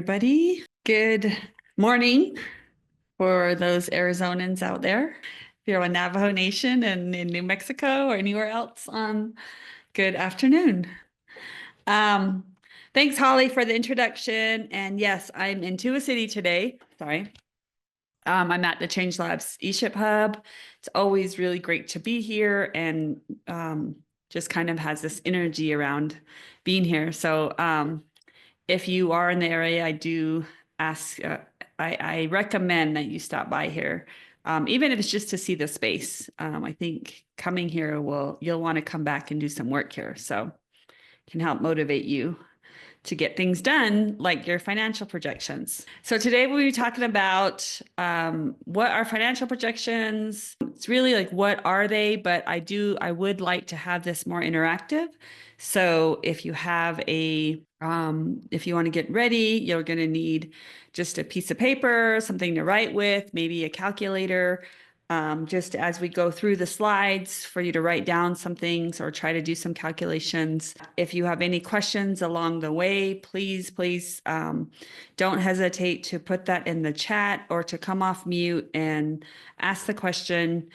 everybody. Good morning for those Arizonans out there. If you're on Navajo Nation and in New Mexico or anywhere else, good afternoon. Um, Thanks, Holly, for the introduction. And yes, I'm in Tua City today. Sorry. I'm at the Change Labs eShip Hub. It's always really great to be here and just kind of has this energy around being here. So if you are in the area, I do ask, I recommend that you stop by here, even if it's just to see the space. I think coming here you'll want to come back and do some work here. So can help motivate you to get things done, like your financial projections. So today we'll be talking about what are financial projections. It's really like, what are they? But I would like to have this more interactive. So if you have if you want to get ready, you're going to need just a piece of paper, something to write with, maybe a calculator, just as we go through the slides for you to write down some things or try to do some calculations. If you have any questions along the way, please don't hesitate to put that in the chat or to come off mute and ask the question.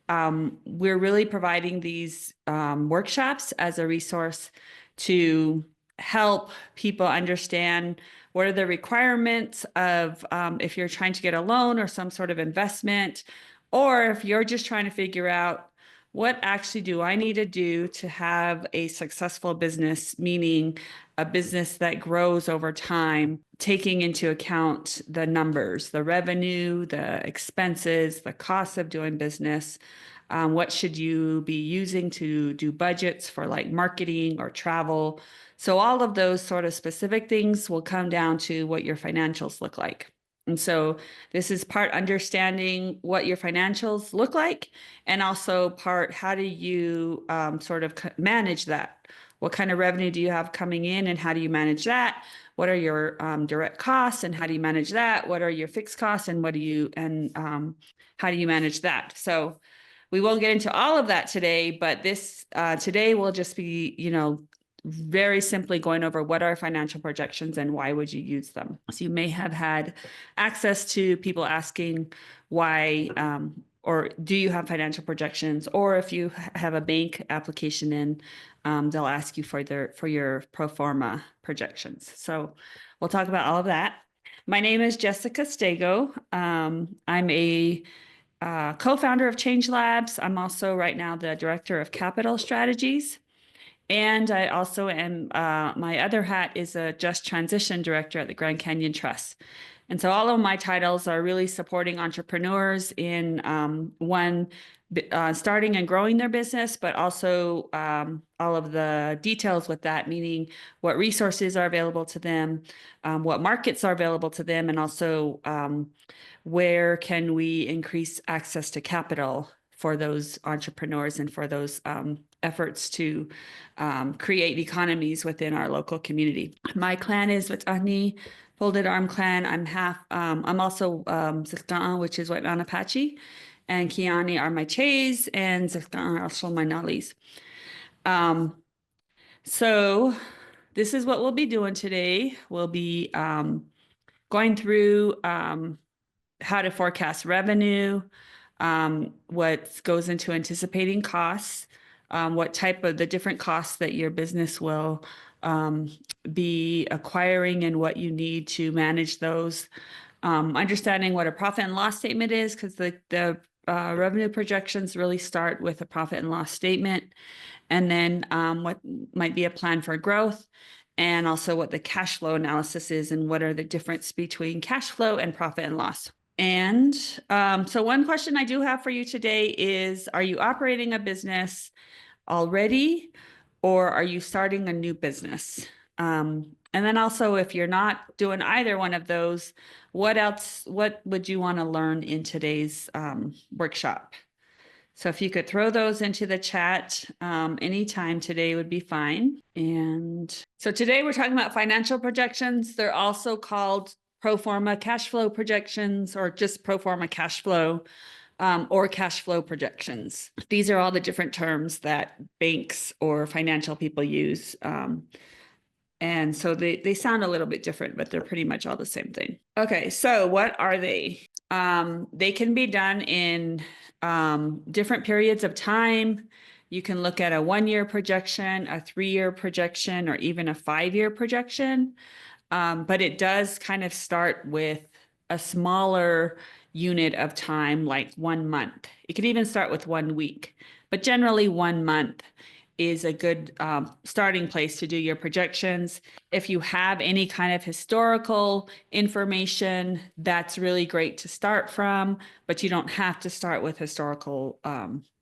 We're really providing these workshops as a resource to help people understand what are the requirements of if you're trying to get a loan or some sort of investment, or if you're just trying to figure out what actually do I need to do to have a successful business, meaning a business that grows over time, taking into account the numbers, the revenue, the expenses, the cost of doing business. What should you be using to do budgets for like marketing or travel? So all of those sort of specific things will come down to what your financials look like. And so this is part understanding what your financials look like, and also part how do you sort of manage that? What kind of revenue do you have coming in and how do you manage that? What are your direct costs and how do you manage that? What are your fixed costs and how do you manage that? So we won't get into all of that today, but this today will just be, very simply going over what are financial projections and why would you use them. So you may have had access to people asking why, or do you have financial projections? Or if you have a bank application in, they'll ask you for your pro forma projections. So we'll talk about all of that. My name is Jessica Stago. I'm a co-founder of Change Labs. I'm also right now the director of capital strategies. And I also am, my other hat is a just transition director at the Grand Canyon Trust. And so all of my titles are really supporting entrepreneurs in starting and growing their business, but also all of the details with that, meaning what resources are available to them, what markets are available to them, and also where can we increase access to capital for those entrepreneurs and for those efforts to create economies within our local community. My clan is Watani, Folded Arm Clan. I'm also Ziktaan, which is White Mountain Apache, and Kiani are my Chays, and Ziktaan are also my Nalis. So this is what we'll be doing today. We'll be going through how to forecast revenue, what goes into anticipating costs, what type of the different costs that your business will be acquiring and what you need to manage those. Understanding what a profit and loss statement is, because the revenue projections really start with a profit and loss statement, and then what might be a plan for growth, and also what the cash flow analysis is and what are the difference between cash flow and profit and loss. And so one question I do have for you today is, are you operating a business already, or are you starting a new business? And then also, if you're not doing either one of those, what would you want to learn in today's workshop? So if you could throw those into the chat anytime today would be fine. And so today we're talking about financial projections. They're also called pro forma cash flow projections, or just pro forma cash flow, or cash flow projections. These are all the different terms that banks or financial people use And so they sound a little bit different, but they're pretty much all the same thing. Okay, so what are they? They can be done in different periods of time. You can look at a 1-year projection, a 3-year projection, or even a 5-year projection. But it does kind of start with a smaller unit of time, like 1 month. It could even start with 1 week, but generally 1 month is a good starting place to do your projections. If you have any kind of historical information, that's really great to start from, but you don't have to start with historical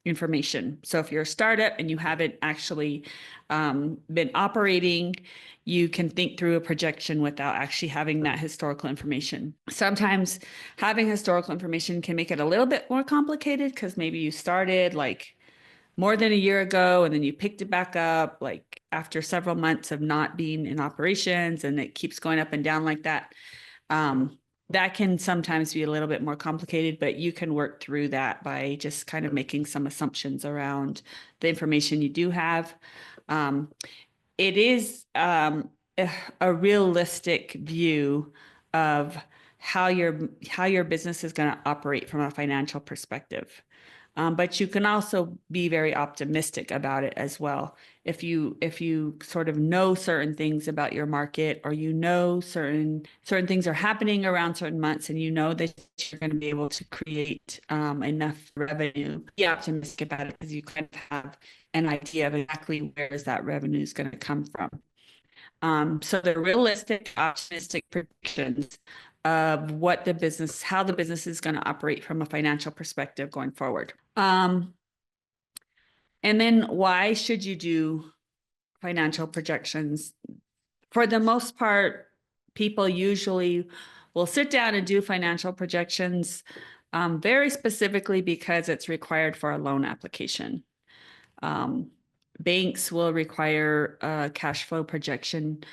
information. So if you're a startup and you haven't actually been operating, you can think through a projection without actually having that historical information. Sometimes having historical information can make it a little bit more complicated because maybe you started like more than a year ago and then you picked it back up like after several months of not being in operations, and it keeps going up and down like that. That can sometimes be a little bit more complicated, but you can work through that by just kind of making some assumptions around the information you do have. It is a realistic view of how your business is going to operate from a financial perspective. But you can also be very optimistic about it as well. If you sort of know certain things about your market, or you know certain things are happening around certain months, and you know that you're going to be able to create enough revenue, be optimistic about it because you kind of have an idea of exactly where is that revenue is going to come from. So the realistic, optimistic predictions of how the business is going to operate from a financial perspective going forward. And then why should you do financial projections? For the most part, people usually will sit down and do financial projections very specifically because it's required for a loan application. Banks will require a cash flow projection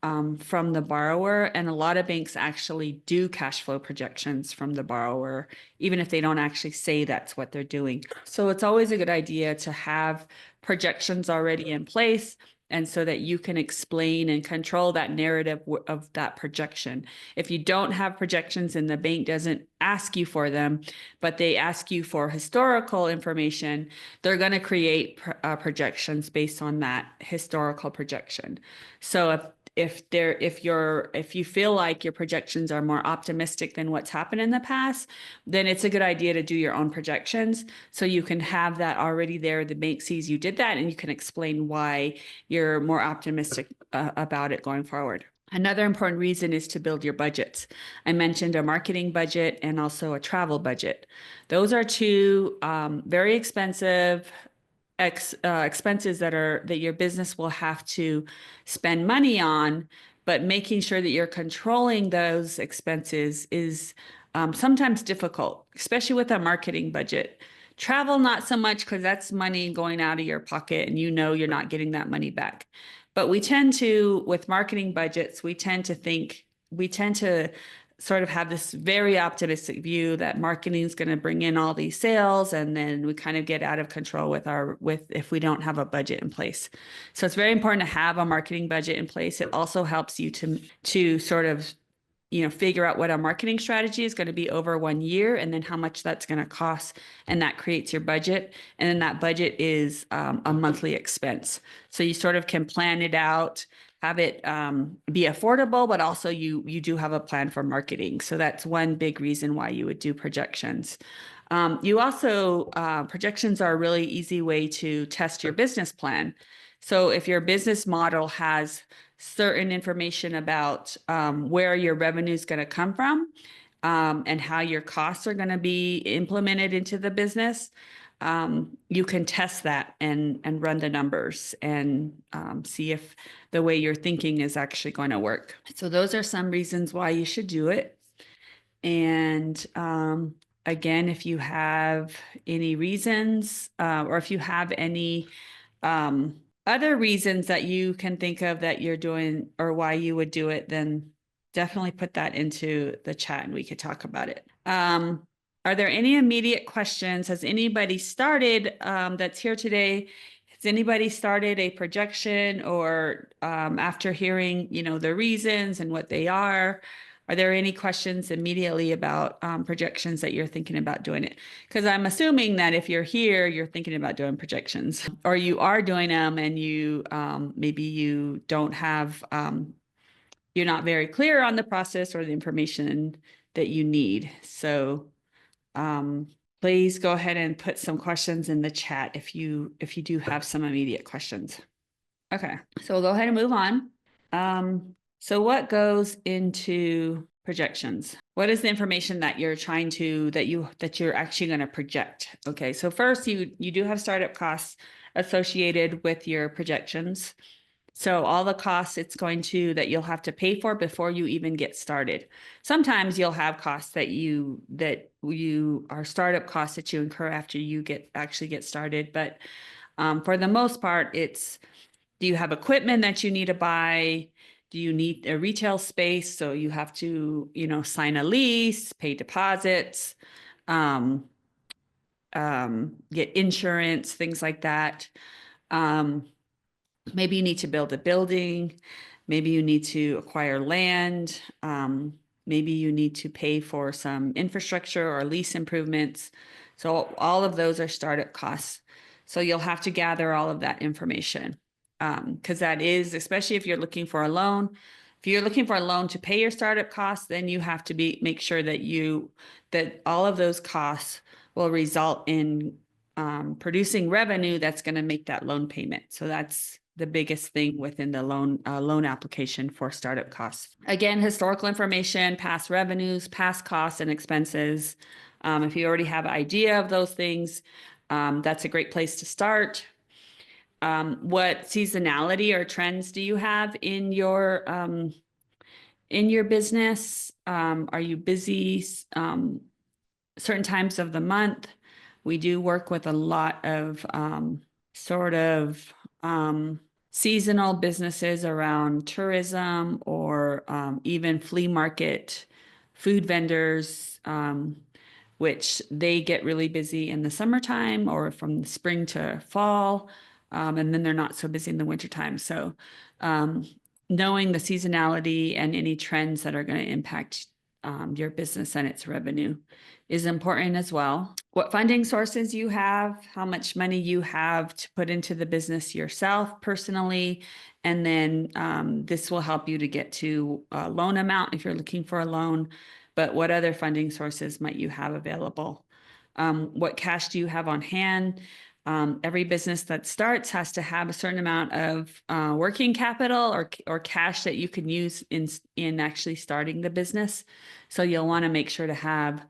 from the borrower, and a lot of banks actually do cash flow projections from the borrower, even if they don't actually say that's what they're doing. So it's always a good idea to have projections already in place, and so that you can explain and control that narrative of that projection. If you don't have projections and the bank doesn't ask you for them, but they ask you for historical information, they're going to create projections based on that historical projection. So if you feel like your projections are more optimistic than what's happened in the past, then it's a good idea to do your own projections so you can have that already there. The bank sees you did that, and you can explain why you're more optimistic about it going forward. Another important reason is to build your budgets. I mentioned a marketing budget and also a travel budget. Those are two very expensive expenses that your business will have to spend money on, but making sure that you're controlling those expenses is sometimes difficult, especially with a marketing budget. Travel, not so much, because that's money going out of your pocket and you know you're not getting that money back. But with marketing budgets, we tend to sort of have this very optimistic view that marketing is going to bring in all these sales, and then we kind of get out of control if we don't have a budget in place. So it's very important to have a marketing budget in place. It also helps you to sort of figure out what our marketing strategy is going to be over 1 year, and then how much that's going to cost, and that creates your budget. And then that budget is a monthly expense. So you sort of can plan it out, have it be affordable, but also you do have a plan for marketing. So that's one big reason why you would do projections. Projections are a really easy way to test your business plan. So if your business model has certain information about where your revenue is going to come from, and how your costs are going to be implemented into the business, you can test that and run the numbers and see if the way you're thinking is actually going to work. So those are some reasons why you should do it. And again, if you have any reasons, or if you have any other reasons that you can think of that you're doing or why you would do it, then definitely put that into the chat and we could talk about it. Are there any immediate questions? Has anybody started that's here today Has anybody started a projection or after hearing, the reasons and what they are there any questions immediately about projections that you're thinking about doing it? Because I'm assuming that if you're here, you're thinking about doing projections or you are doing them and you maybe you don't have, you're not very clear on the process or the information that you need. So please go ahead and put some questions in the chat if you do have some immediate questions. Okay, so we'll go ahead and move on. So what goes into projections? What is the information that you're trying to that you're actually going to project? Okay, so first you do have startup costs associated with your projections. So all the costs that you'll have to pay for before you even get started. Sometimes you'll have costs that you are startup costs that you incur after you actually get started. But for the most part, do you have equipment that you need to buy? Do you need a retail space? So you have to, sign a lease, pay deposits, get insurance, things like that. Maybe you need to build a building. Maybe you need to acquire land. Maybe you need to pay for some infrastructure or lease improvements. So all of those are startup costs. So you'll have to gather all of that information because that is, especially if you're looking for a loan. If you're looking for a loan to pay your startup costs, then you have to make sure that all of those costs will result in producing revenue that's going to make that loan payment. So that's the biggest thing within the loan application for startup costs. Again, historical information, past revenues, past costs and expenses. If you already have an idea of those things, that's a great place to start. What seasonality or trends do you have in your business? Are you busy certain times of the month? We do work with a lot of seasonal businesses around tourism or even flea market, food vendors, which they get really busy in the summertime or from the spring to fall, and then they're not so busy in the wintertime. So knowing the seasonality and any trends that are going to impact your business and its revenue is important as well. What funding sources you have, how much money you have to put into the business yourself personally, and then this will help you to get to a loan amount if you're looking for a loan, but what other funding sources might you have available? What cash do you have on hand? Every business that starts has to have a certain amount of working capital or cash that you can use in actually starting the business. So you'll want to make sure to have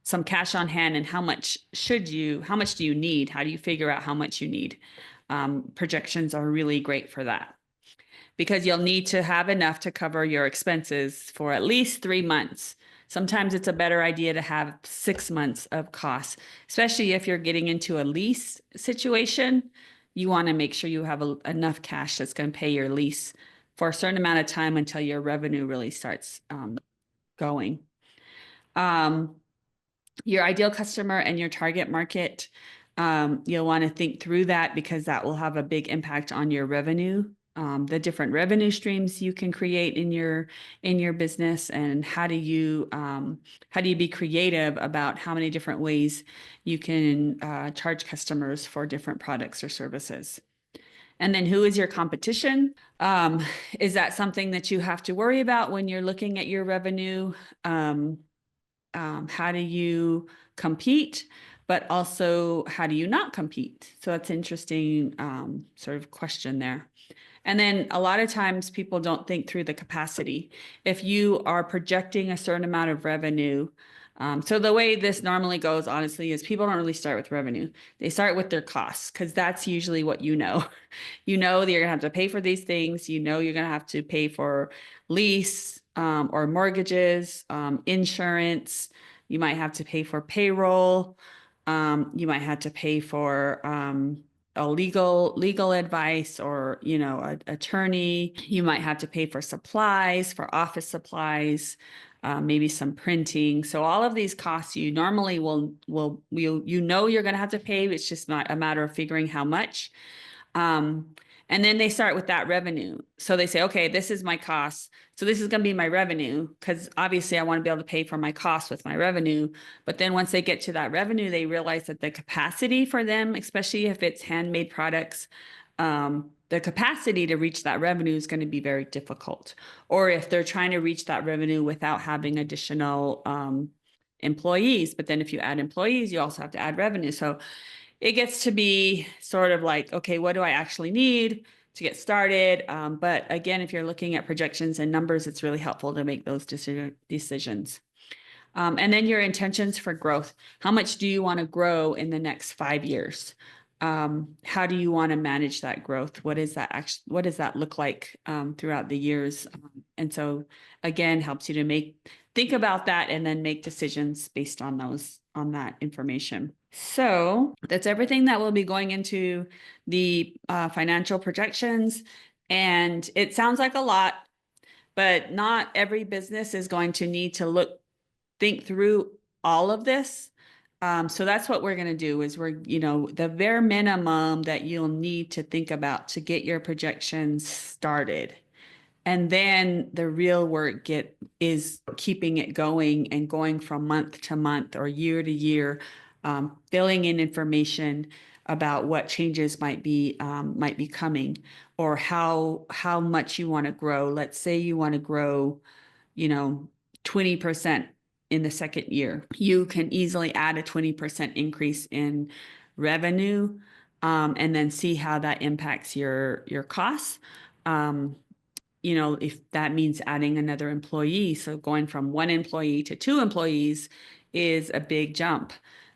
some cash on hand, and how much do you need? How do you figure out how much you need? Projections are really great for that, because you'll need to have enough to cover your expenses for at least 3 months. Sometimes it's a better idea to have 6 months of costs, especially if you're getting into a lease situation. You want to make sure you have enough cash that's going to pay your lease for a certain amount of time until your revenue really starts going. Your ideal customer and your target market, you'll want to think through that, because that will have a big impact on your revenue. The different revenue streams you can create in your business, and how do you be creative about how many different ways you can charge customers for different products or services. And then who is your competition? Is that something that you have to worry about when you're looking at your revenue? How do you compete, but also how do you not compete? So that's an interesting sort of question there. And then a lot of times people don't think through the capacity. If you are projecting a certain amount of revenue, so the way this normally goes, honestly, is people don't really start with revenue. They start with their costs, because that's usually what you know. You know that you're gonna have to pay for these things. You know you're gonna have to pay for lease or mortgages, insurance. You might have to pay for payroll. You might have to pay for a legal advice, or an attorney. You might have to pay for supplies, for office supplies. maybe some printing. So all of these costs you normally you know you're going to have to pay. It's just not a matter of figuring how much. And then they start with that revenue. So they say, okay, this is my cost. So this is going to be my revenue, because obviously I want to be able to pay for my costs with my revenue. But then once they get to that revenue, they realize that the capacity for them, especially if it's handmade products, the capacity to reach that revenue is going to be very difficult. Or if they're trying to reach that revenue without having additional employees, but then if you add employees, you also have to add revenue. So it gets to be sort of like, okay, what do I actually need to get started? But again, if you're looking at projections and numbers, it's really helpful to make those decisions. And then your intentions for growth. How much do you want to grow in the next 5 years? How do you want to manage that growth? What does that look like throughout the years? And so again, helps you to think about that and then make decisions based on that information. So that's everything that will be going into the financial projections. And it sounds like a lot, but not every business is going to need to think through all of this. So that's what we're going to do is the bare minimum that you'll need to think about to get your projections started. And then the real work is keeping it going and going from month to month or year to year, filling in information about what changes might be coming, or how much you want to grow. Let's say you want to grow, 20% in the second year. You can easily add a 20% increase in revenue, and then see how that impacts your costs. If that means adding another employee, so going from 1 employee to 2 employees is a big jump.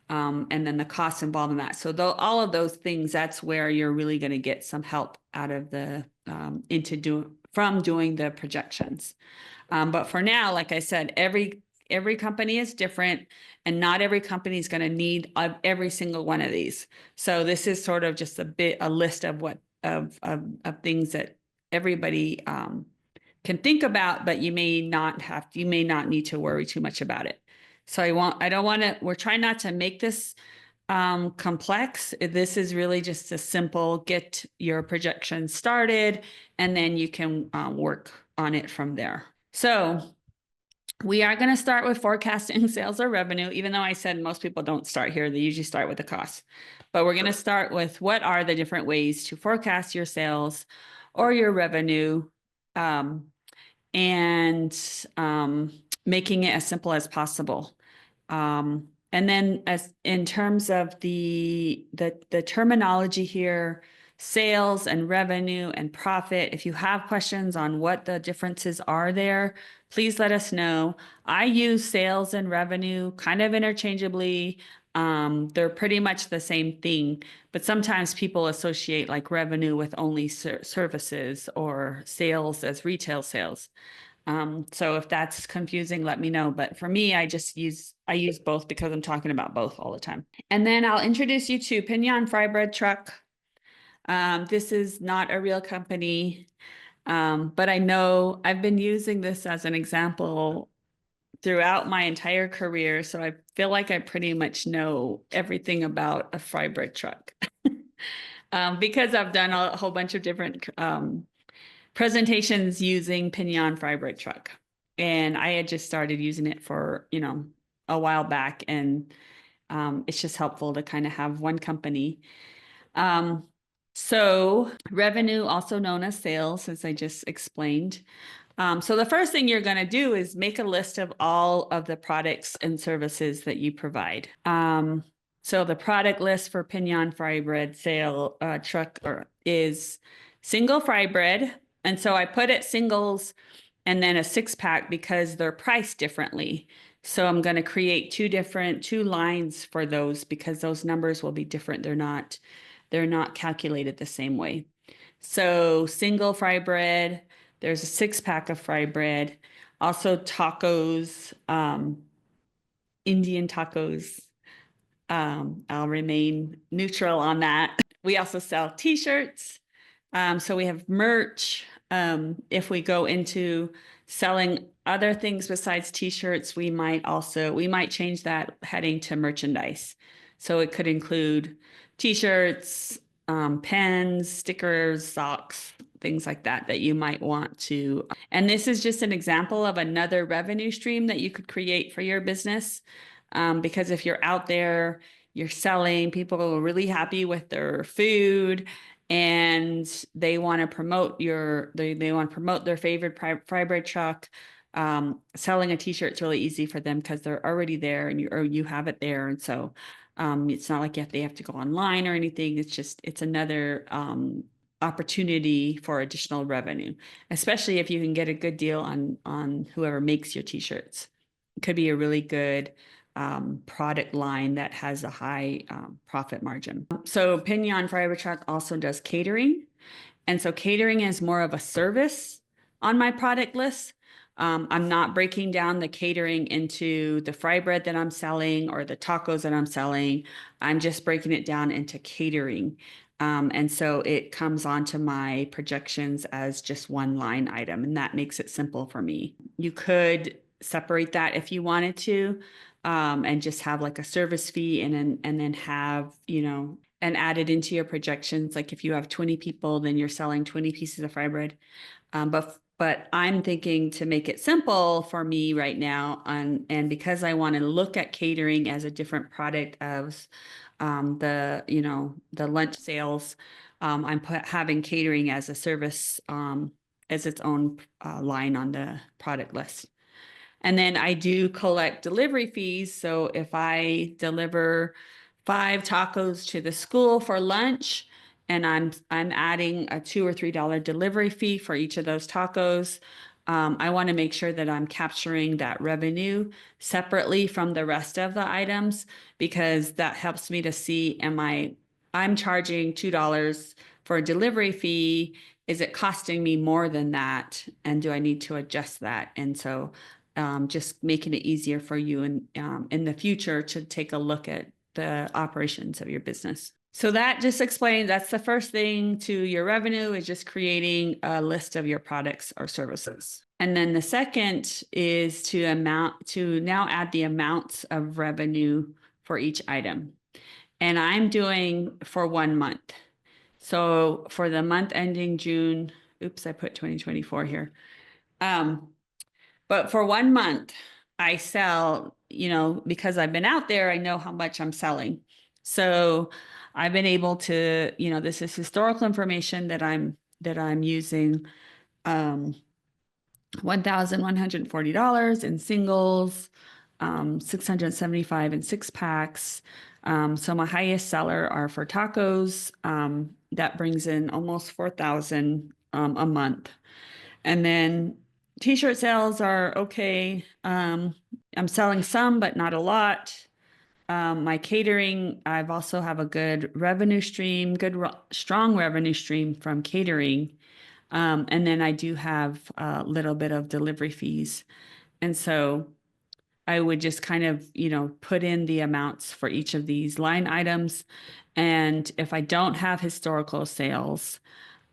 And then the costs involved in that. So all of those things, that's where you're really going to get some help out of from doing the projections. But for now, like I said, every company is different, and not every company is going to need every single one of these. So this is sort of just a list of things that everybody can think about, but you may not need to worry too much about it. So we're trying not to make this complex. This is really just a simple get your projection started, and then you can work on it from there. So we are going to start with forecasting sales or revenue, even though I said most people don't start here. They usually start with the cost. But we're going to start with what are the different ways to forecast your sales or your revenue, and making it as simple as possible. And then in terms of the terminology here, sales and revenue and profit, if you have questions on what the differences are there, please let us know. I use sales and revenue kind of interchangeably. They're pretty much the same thing, but sometimes people associate like revenue with only services or sales as retail sales. So if that's confusing, let me know. But for me, I use both because I'm talking about both all the time. And then I'll introduce you to Pinion Fry Bread Truck. This is not a real company, but I know I've been using this as an example throughout my entire career. So I feel like I pretty much know everything about a fry bread truck because I've done a whole bunch of different presentations using Pinion Fry Bread Truck. And I had just started using it for, a while back. And it's just helpful to kind of have one company. So revenue, also known as sales, as I just explained. So the first thing you're going to do is make a list of all of the products and services that you provide. So the product list for Pinion Fry Bread truck is single fry bread. And so I put it singles and then a 6-pack because they're priced differently. So I'm going to create two lines for those because those numbers will be different. They're not calculated the same way. So single fry bread, there's a 6-pack of fry bread, also tacos, Indian tacos. I'll remain neutral on that. We also sell t-shirts. So we have merch. If we go into selling other things besides t-shirts, we might change that heading to merchandise. So it could include t-shirts, pens, stickers, socks, things like that that you might want to. And this is just an example of another revenue stream that you could create for your business. Because if you're out there, you're selling, people are really happy with their food and they want to promote they want to promote their favorite fry bread truck. Selling a t-shirt is really easy for them because they're already there and you have it there. And so it's not like they have to go online or anything. It's another opportunity for additional revenue, especially if you can get a good deal on whoever makes your t-shirts. It could be a really good product line that has a high profit margin. So Pinion Fiber Truck also does catering. And so catering is more of a service on my product list. I'm not breaking down the catering into the fry bread that I'm selling or the tacos that I'm selling. I'm just breaking it down into catering. And so it comes onto my projections as just one line item, and that makes it simple for me. You could separate that if you wanted to, and just have like a service fee and then have, and add it into your projections. Like if you have 20 people, then you're selling 20 pieces of fry bread. But I'm thinking to make it simple for me right now, and because I want to look at catering as a different product of the lunch sales, I'm having catering as a service as its own line on the product list. And then I do collect delivery fees. So if I deliver 5 tacos to the school for lunch, and I'm adding a $2 or $3 delivery fee for each of those tacos, I want to make sure that I'm capturing that revenue separately from the rest of the items, because that helps me to see, I'm charging $2 for a delivery fee. Is it costing me more than that? And do I need to adjust that? And so just making it easier for you in the future to take a look at the operations of your business. So that just explains, that's the first thing to your revenue, is just creating a list of your products or services. And then the second is to now add the amounts of revenue for each item. And I'm doing for 1 month. So for the month ending June, oops, I put 2024 here. But for 1 month, I sell, because I've been out there, I know how much I'm selling. So I've been able to, this is historical information that I'm using. $1,140 in singles, 675 in 6-packs. So my highest seller are for tacos. That brings in almost 4,000 a month. And then t-shirt sales are okay. I'm selling some, but not a lot. My catering, I've also have a good revenue stream, strong revenue stream from catering. And then I do have a little bit of delivery fees. And so I would just kind of, put in the amounts for each of these line items. And if I don't have historical sales,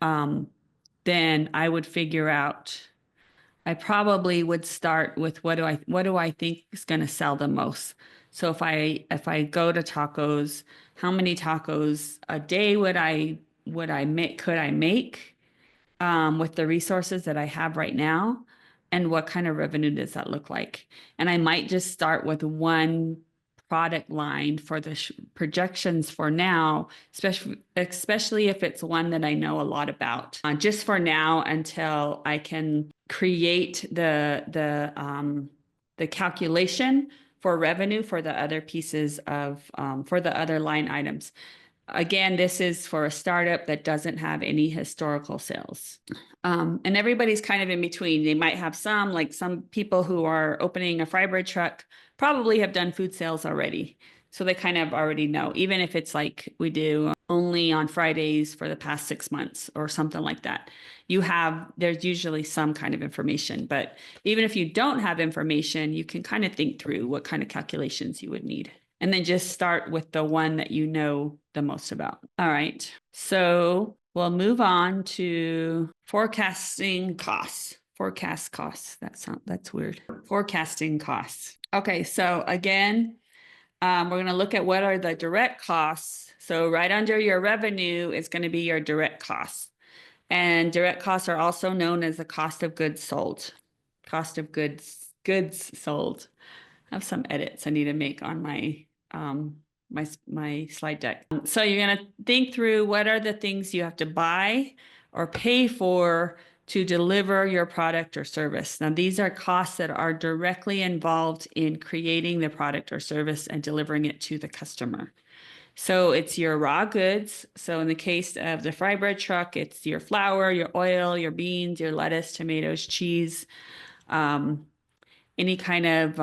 then I would figure out, I probably would start with what do I think is going to sell the most. So if I go to tacos, how many tacos a day could I make with the resources that I have right now, and what kind of revenue does that look like? And I might just start with one product line for the projections for now, especially if it's one that I know a lot about, just for now, until I can create the calculation for revenue for the other pieces of for the other line items. Again, this is for a startup that doesn't have any historical sales. And everybody's kind of in between. They might have some people who are opening a fry bread truck probably have done food sales already. So they kind of already know, even if it's like we do only on Fridays for the past 6 months or something like that. There's usually some kind of information, but even if you don't have information, you can kind of think through what kind of calculations you would need. And then just start with the one that you know the most about. All right. So we'll move on to forecasting costs Forecast costs. That's weird. Forecasting costs. Okay, so again, we're going to look at what are the direct costs. So right under your revenue is going to be your direct costs. And direct costs are also known as the cost of goods sold. Cost of goods sold. I have some edits I need to make on my my slide deck. So you're going to think through what are the things you have to buy or pay for to deliver your product or service. Now, these are costs that are directly involved in creating the product or service and delivering it to the customer. So it's your raw goods. So in the case of the fry bread truck, it's your flour, your oil, your beans, your lettuce, tomatoes, cheese, any kind of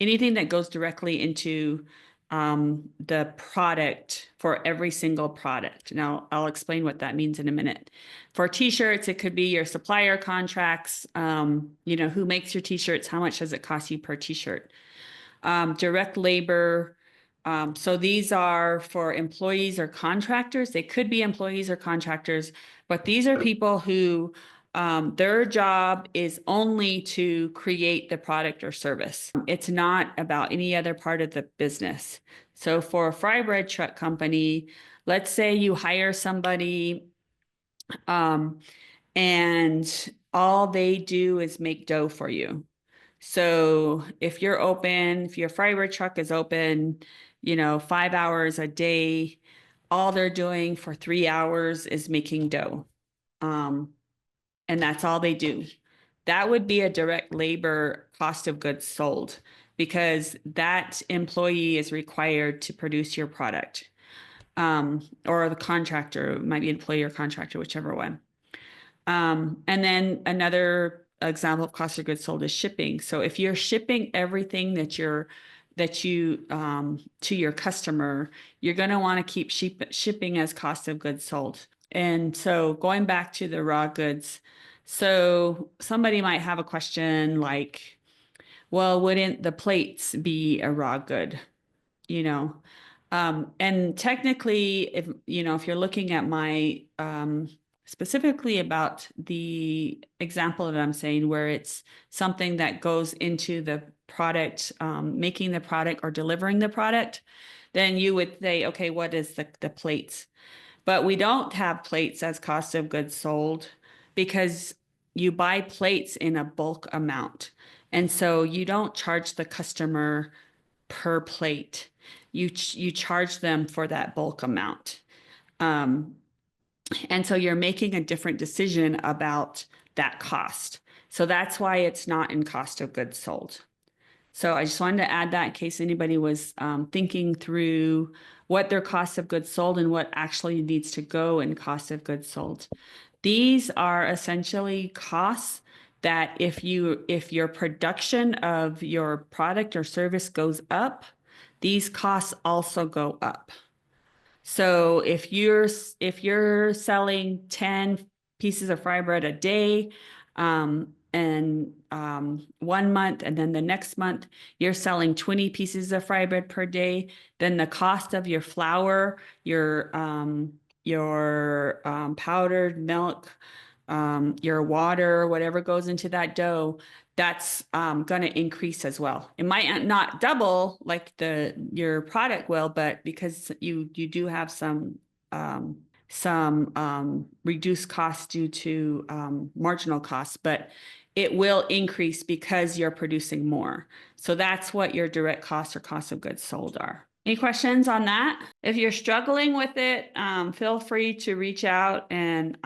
anything that goes directly into the product for every single product. Now, I'll explain what that means in a minute. For t-shirts, it could be your supplier contracts, who makes your t-shirts, how much does it cost you per t-shirt? Direct labor. So these are for employees or contractors. They could be employees or contractors, but these are people who their job is only to create the product or service. It's not about any other part of the business. So for a fry bread truck company, let's say you hire somebody and all they do is make dough for you. So if you're open, if your fry bread truck is open, 5 hours a day, all they're doing for 3 hours is making dough. And that's all they do. That would be a direct labor cost of goods sold because that employee is required to produce your product. Or the contractor, it might be employee or contractor, whichever one. And then another example of cost of goods sold is shipping. So if you're shipping everything that you to your customer, you're going to want to keep shipping as cost of goods sold. And so going back to the raw goods, so somebody might have a question like, well, wouldn't the plates be a raw good? And technically, if you're looking at my specifically about the example that I'm saying, where it's something that goes into the product, making the product or delivering the product, then you would say, okay, what is the plates? But we don't have plates as cost of goods sold because you buy plates in a bulk amount. And so you don't charge the customer per plate. You charge them for that bulk amount. And so you're making a different decision about that cost. So that's why it's not in cost of goods sold. So I just wanted to add that in case anybody was thinking through what their cost of goods sold and what actually needs to go in cost of goods sold. These are essentially costs that if your production of your product or service goes up, these costs also go up. So if you're selling 10 pieces of fry bread a day, and 1 month, and then the next month you're selling 20 pieces of fry bread per day, then the cost of your flour, your powdered milk, your water, whatever goes into that dough, that's going to increase as well. It might not double like your product will, but because you do have some reduced costs due to marginal costs, but it will increase because you're producing more. So that's what your direct costs or cost of goods sold are. Any questions on that? If you're struggling with it, feel free to reach out and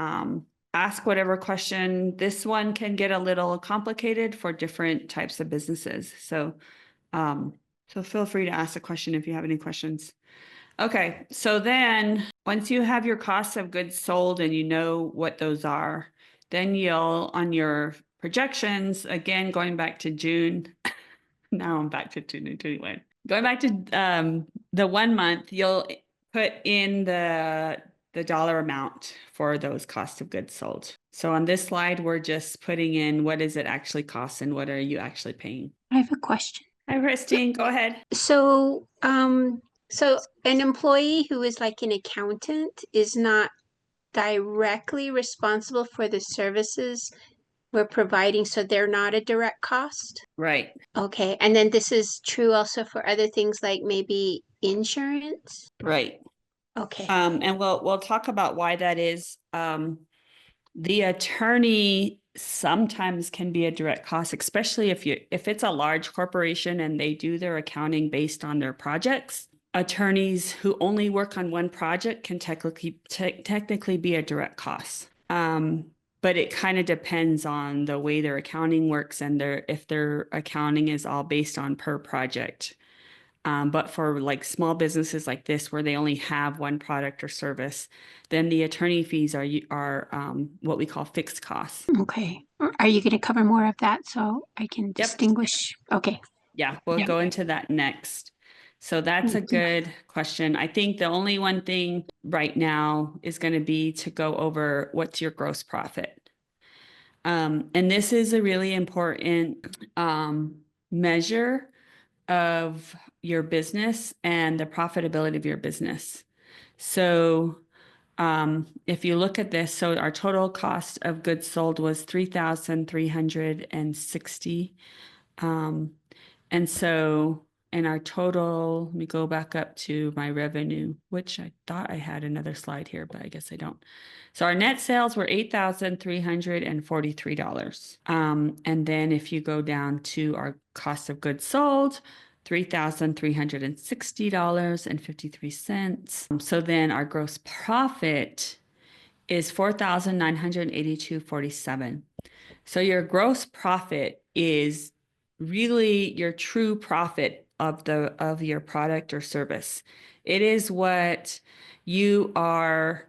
ask whatever question. This one can get a little complicated for different types of businesses. So feel free to ask a question if you have any questions. Okay, so then once you have your costs of goods sold and you know what those are, then you'll, on your projections, again, going back to June, now I'm back to 2021. Going back to the 1 month, you'll put in the dollar amount for those cost of goods sold. So on this slide, we're just putting in what does it actually cost and what are you actually paying? I have a question. Hi, Christine, go ahead. So an employee who is like an accountant is not directly responsible for the services we're providing, so they're not a direct cost? Right, Okay, and then this is true also for other things like maybe insurance? right. Okay, And we'll talk about why that is. The attorney sometimes can be a direct cost, especially if it's a large corporation and they do their accounting based on their projects. Attorneys who only work on one project can technically be a direct cost. But it kind of depends on the way their accounting works and if their accounting is all based on per project. But for like small businesses like this, where they only have one product or service, then the attorney fees are what we call fixed costs. okay. Are you going to cover more of that so I can Yep. distinguish? Okay. Yeah, we'll Yep. go into that next. So that's a good question. I think the only one thing right now is going to be to go over what's your gross profit. And this is a really important measure of your business and the profitability of your business. So if you look at this, so our total cost of goods sold was 3,360. And so, and our total, let me go back up to my revenue, which I thought I had another slide here, but I guess I don't. So our net sales were $8,343. And then if you go down to our cost of goods sold, $3,360.53. So then our gross profit is $4,982.47. So your gross profit is really your true profit of your product or service. It is what you are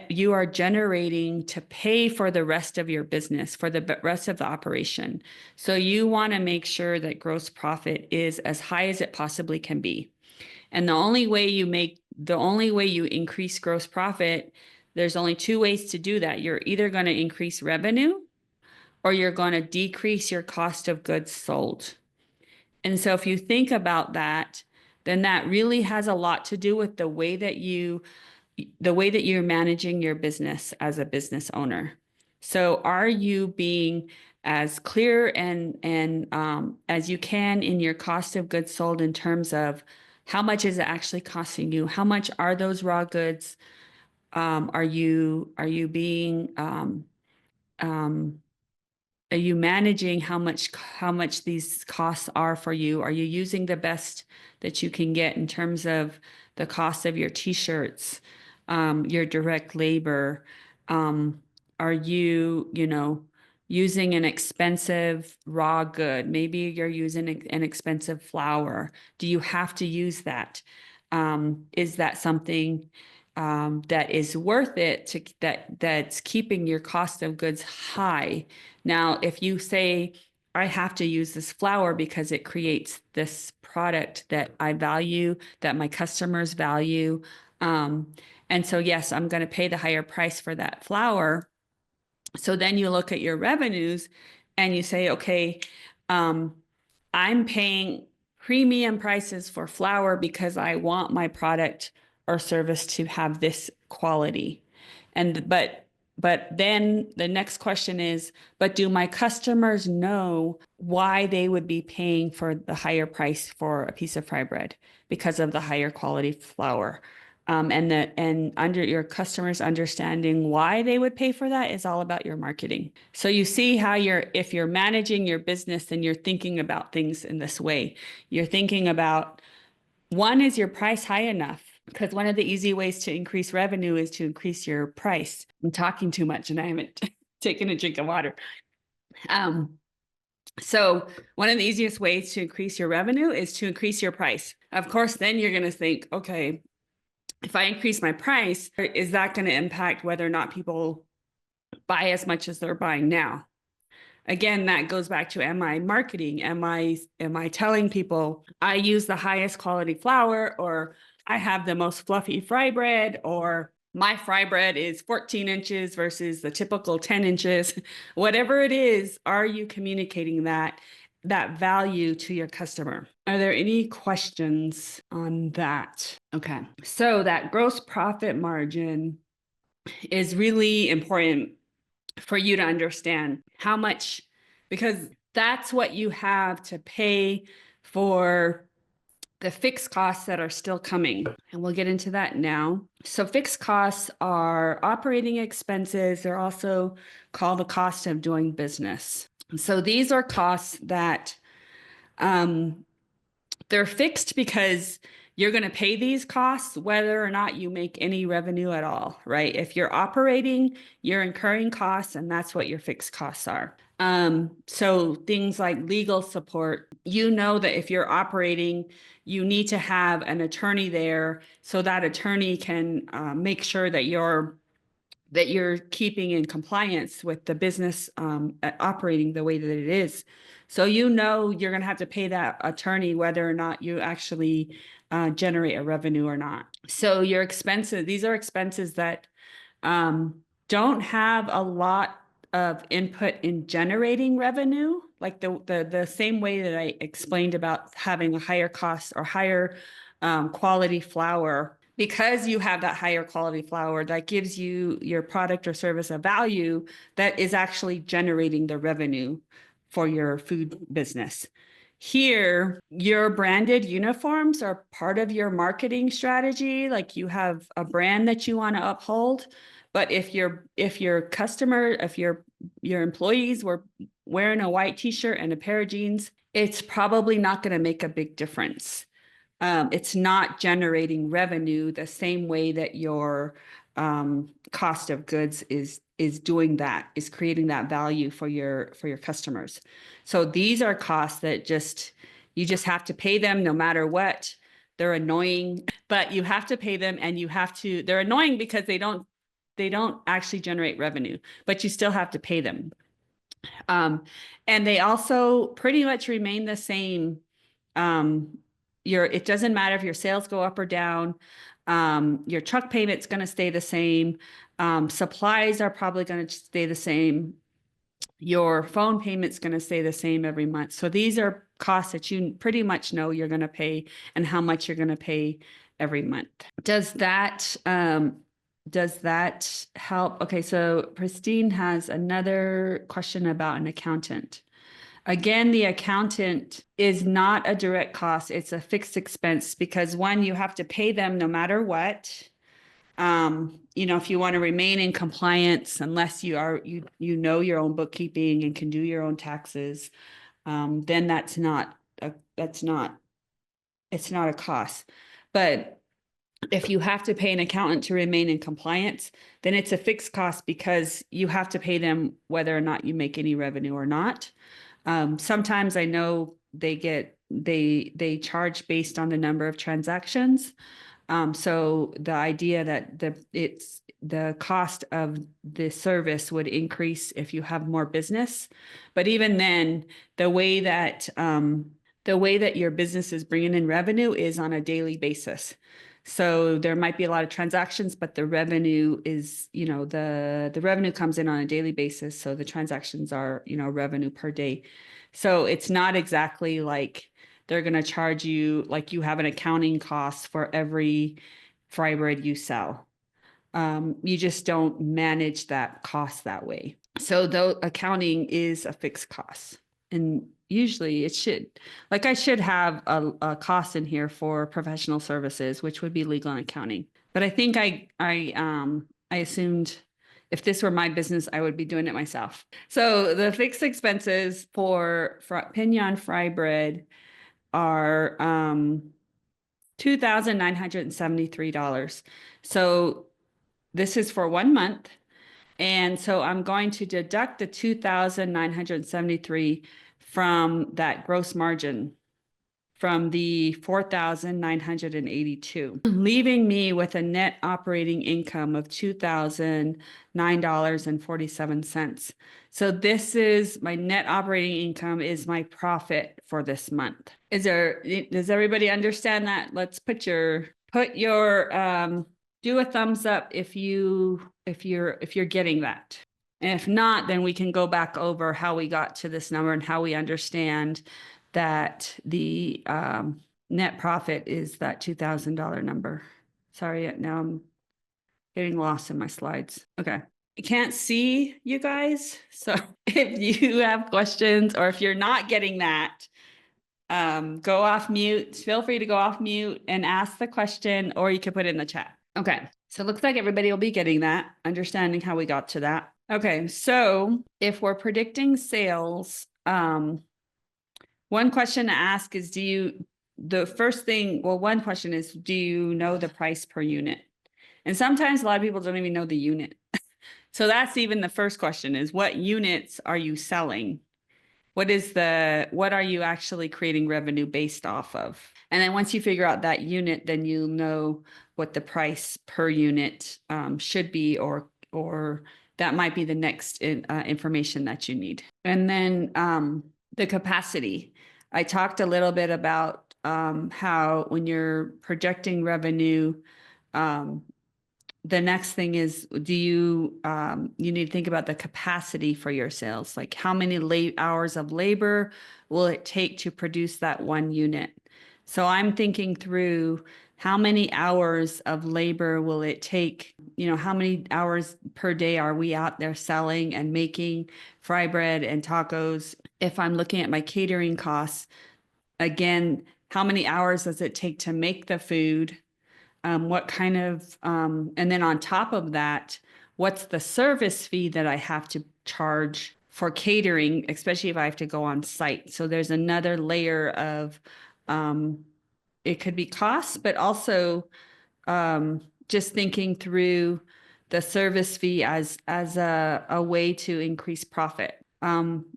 you are generating to pay for the rest of your business, for the rest of the operation. So you want to make sure that gross profit is as high as it possibly can be. And the only way you increase gross profit, there's only two ways to do that. You're either going to increase revenue or you're going to decrease your cost of goods sold. And so if you think about that, then that really has a lot to do with the way that you're managing your business as a business owner. So are you being as clear and as you can in your cost of goods sold in terms of how much is it actually costing you? How much are those raw goods? Are you being are you managing how much these costs are for you? Are you using the best that you can get in terms of the cost of your t-shirts, your direct labor? Are you, using an expensive raw good? Maybe you're using an expensive flour. Do you have to use that? Is that something that is worth it that's keeping your cost of goods high? Now, if you say, I have to use this flour because it creates this product that I value, that my customers value. And so, yes, I'm going to pay the higher price for that flour. So then you look at your revenues and you say, okay, I'm paying premium prices for flour because I want my product or service to have this quality. But then the next question is, but do my customers know why they would be paying for the higher price for a piece of fry bread because of the higher quality flour? And under your customers understanding why they would pay for that is all about your marketing. So you see how if you're managing your business, then you're thinking about things in this way. You're thinking about, one, is your price high enough? Because one of the easy ways to increase revenue is to increase your price. I'm talking too much and I haven't taken a drink of water. So one of the easiest ways to increase your revenue is to increase your price. Of course, then you're going to think, okay, if I increase my price, is that going to impact whether or not people buy as much as they're buying now? Again, that goes back to, am I marketing? Am I telling people I use the highest quality flour, or I have the most fluffy fry bread, or my fry bread is 14 inches versus the typical 10 inches? Whatever it is, are you communicating that value to your customer? Are there any questions on that? Okay, so that gross profit margin is really important for you to understand how much, because that's what you have to pay for the fixed costs that are still coming. And we'll get into that now. So fixed costs are operating expenses. They're also called the cost of doing business. So these are costs that they're fixed because you're going to pay these costs whether or not you make any revenue at all, right? If you're operating, you're incurring costs, and that's what your fixed costs are. So things like legal support, you know that if you're operating, you need to have an attorney there so that attorney can make sure that you're keeping in compliance with the business operating the way that it is. So you know you're going to have to pay that attorney whether or not you actually generate a revenue or not. So your expenses, these are expenses that don't have a lot of input in generating revenue, like the same way that I explained about having a higher cost or higher quality flour. Because you have that higher quality flour, that gives you your product or service a value that is actually generating the revenue for your food business. Here, your branded uniforms are part of your marketing strategy. Like you have a brand that you want to uphold. But if your customer, if your employees were wearing a white t-shirt and a pair of jeans, it's probably not going to make a big difference. It's not generating revenue the same way that your cost of goods is doing that, is creating that value for your customers. So these are costs that you just have to pay them no matter what. They're annoying, but you have to pay them, and they're annoying because they don't actually generate revenue, but you still have to pay them. And they also pretty much remain the same. It doesn't matter if your sales go up or down. Your truck payment's going to stay the same. Supplies are probably going to stay the same. Your phone payment's going to stay the same every month. So these are costs that you pretty much know you're going to pay and how much you're going to pay every month. Does that help? Okay, so Pristine has another question about an accountant. Again, the accountant is not a direct cost. It's a fixed expense because one, you have to pay them no matter what. If you want to remain in compliance, unless you know your own bookkeeping and can do your own taxes, then it's not a cost. But if you have to pay an accountant to remain in compliance, then it's a fixed cost because you have to pay them whether or not you make any revenue or not. Sometimes I know they charge based on the number of transactions. So the idea that the cost of the service would increase if you have more business, but even then, the way that your business is bringing in revenue is on a daily basis. So there might be a lot of transactions, but the revenue is, the revenue comes in on a daily basis. So the transactions are, revenue per day. So it's not exactly like they're going to charge you like you have an accounting cost for every fry bread you sell. You just don't manage that cost that way. So though accounting is a fixed cost, and usually it should, like I should have a cost in here for professional services, which would be legal and accounting. But I think I assumed if this were my business, I would be doing it myself. So the fixed expenses for Pinion fry bread are $2,973. So this is for 1 month. And so I'm going to deduct the 2,973 from that gross margin from the 4,982, leaving me with a net operating income of $2,009.47. So this is my net operating income is my profit for this month. Does everybody understand that? Let's do a thumbs up if you're getting that. And if not, then we can go back over how we got to this number and how we understand that the net profit is that $2,000 number. Sorry, now I'm getting lost in my slides. Okay. can't see you guys. So if you have questions or if you're not getting that, go off mute. Feel free to go off mute and ask the question, or you can put it in the chat. Okay. So it looks like everybody will be getting that, understanding how we got to that. Okay. So if we're predicting sales, one question to ask is, the first thing, well, one question is, do you know the price per unit? And sometimes a lot of people don't even know the unit. So that's even the first question is, what units are you selling? What are you actually creating revenue based off of? And then once you figure out that unit, then you'll know what the price per unit should be, or that might be the next information that you need. And then the capacity. I talked a little bit about how when you're projecting revenue, the next thing is, you need to think about the capacity for your sales, like how many hours of labor will it take to produce that one unit. So I'm thinking through, how many hours of labor will it take? How many hours per day are we out there selling and making fry bread and tacos? If I'm looking at my catering costs, again, how many hours does it take to make the food? What kind of, and then on top of that, what's the service fee that I have to charge for catering, especially if I have to go on site? So there's another layer of, it could be costs, but also just thinking through the service fee as a way to increase profit.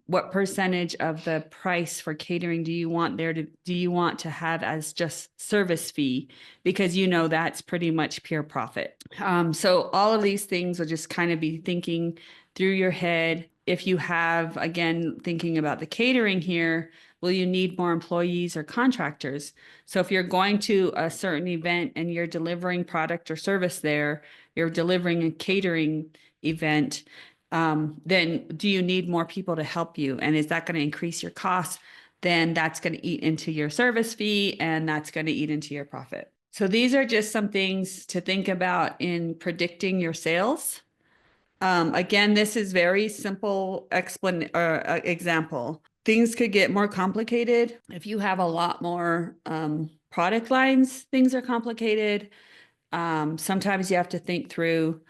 What percentage of the price for catering do you want to have as just service fee? Because that's pretty much pure profit. So all of these things will just kind of be thinking through your head. If you have, again, thinking about the catering here, will you need more employees or contractors? So if you're going to a certain event and you're delivering product or service there, you're delivering a catering event, then do you need more people to help you? And is that going to increase your costs? Then that's going to eat into your service fee, and that's going to eat into your profit. So these are just some things to think about in predicting your sales. Again, this is very simple example. Things could get more complicated. If you have a lot more product lines, things are complicated. Sometimes you have to think through,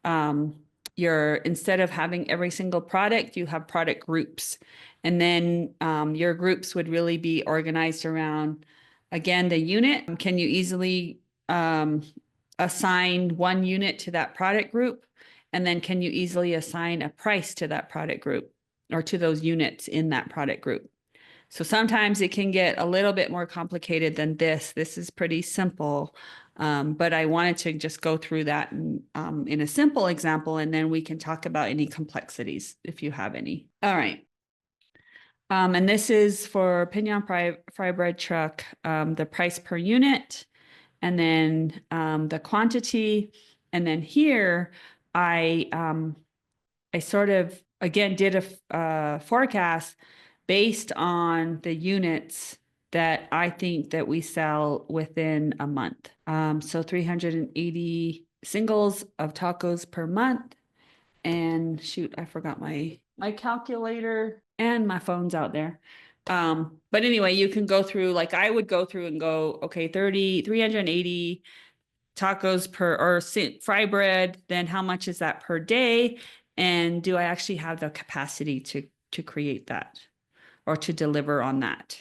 instead of having every single product, you have product groups. And then your groups would really be organized around, again, the unit. Can you easily assign one unit to that product group? And then can you easily assign a price to that product group, or to those units in that product group? So sometimes it can get a little bit more complicated than this. This is pretty simple. But I wanted to just go through that in a simple example, and then we can talk about any complexities if you have any. All right. And this is for Pinion Fry Bread Truck, the price per unit, and then the quantity. And then here, I sort of, again, did a forecast based on the units that I think that we sell within a month. So 380 singles of tacos per month. And shoot, I forgot my calculator, and my phone's out there. But anyway, you can go through, like I would go through and go, okay, 380 tacos or fry bread, then how much is that per day? And do I actually have the capacity to create that, or to deliver on that?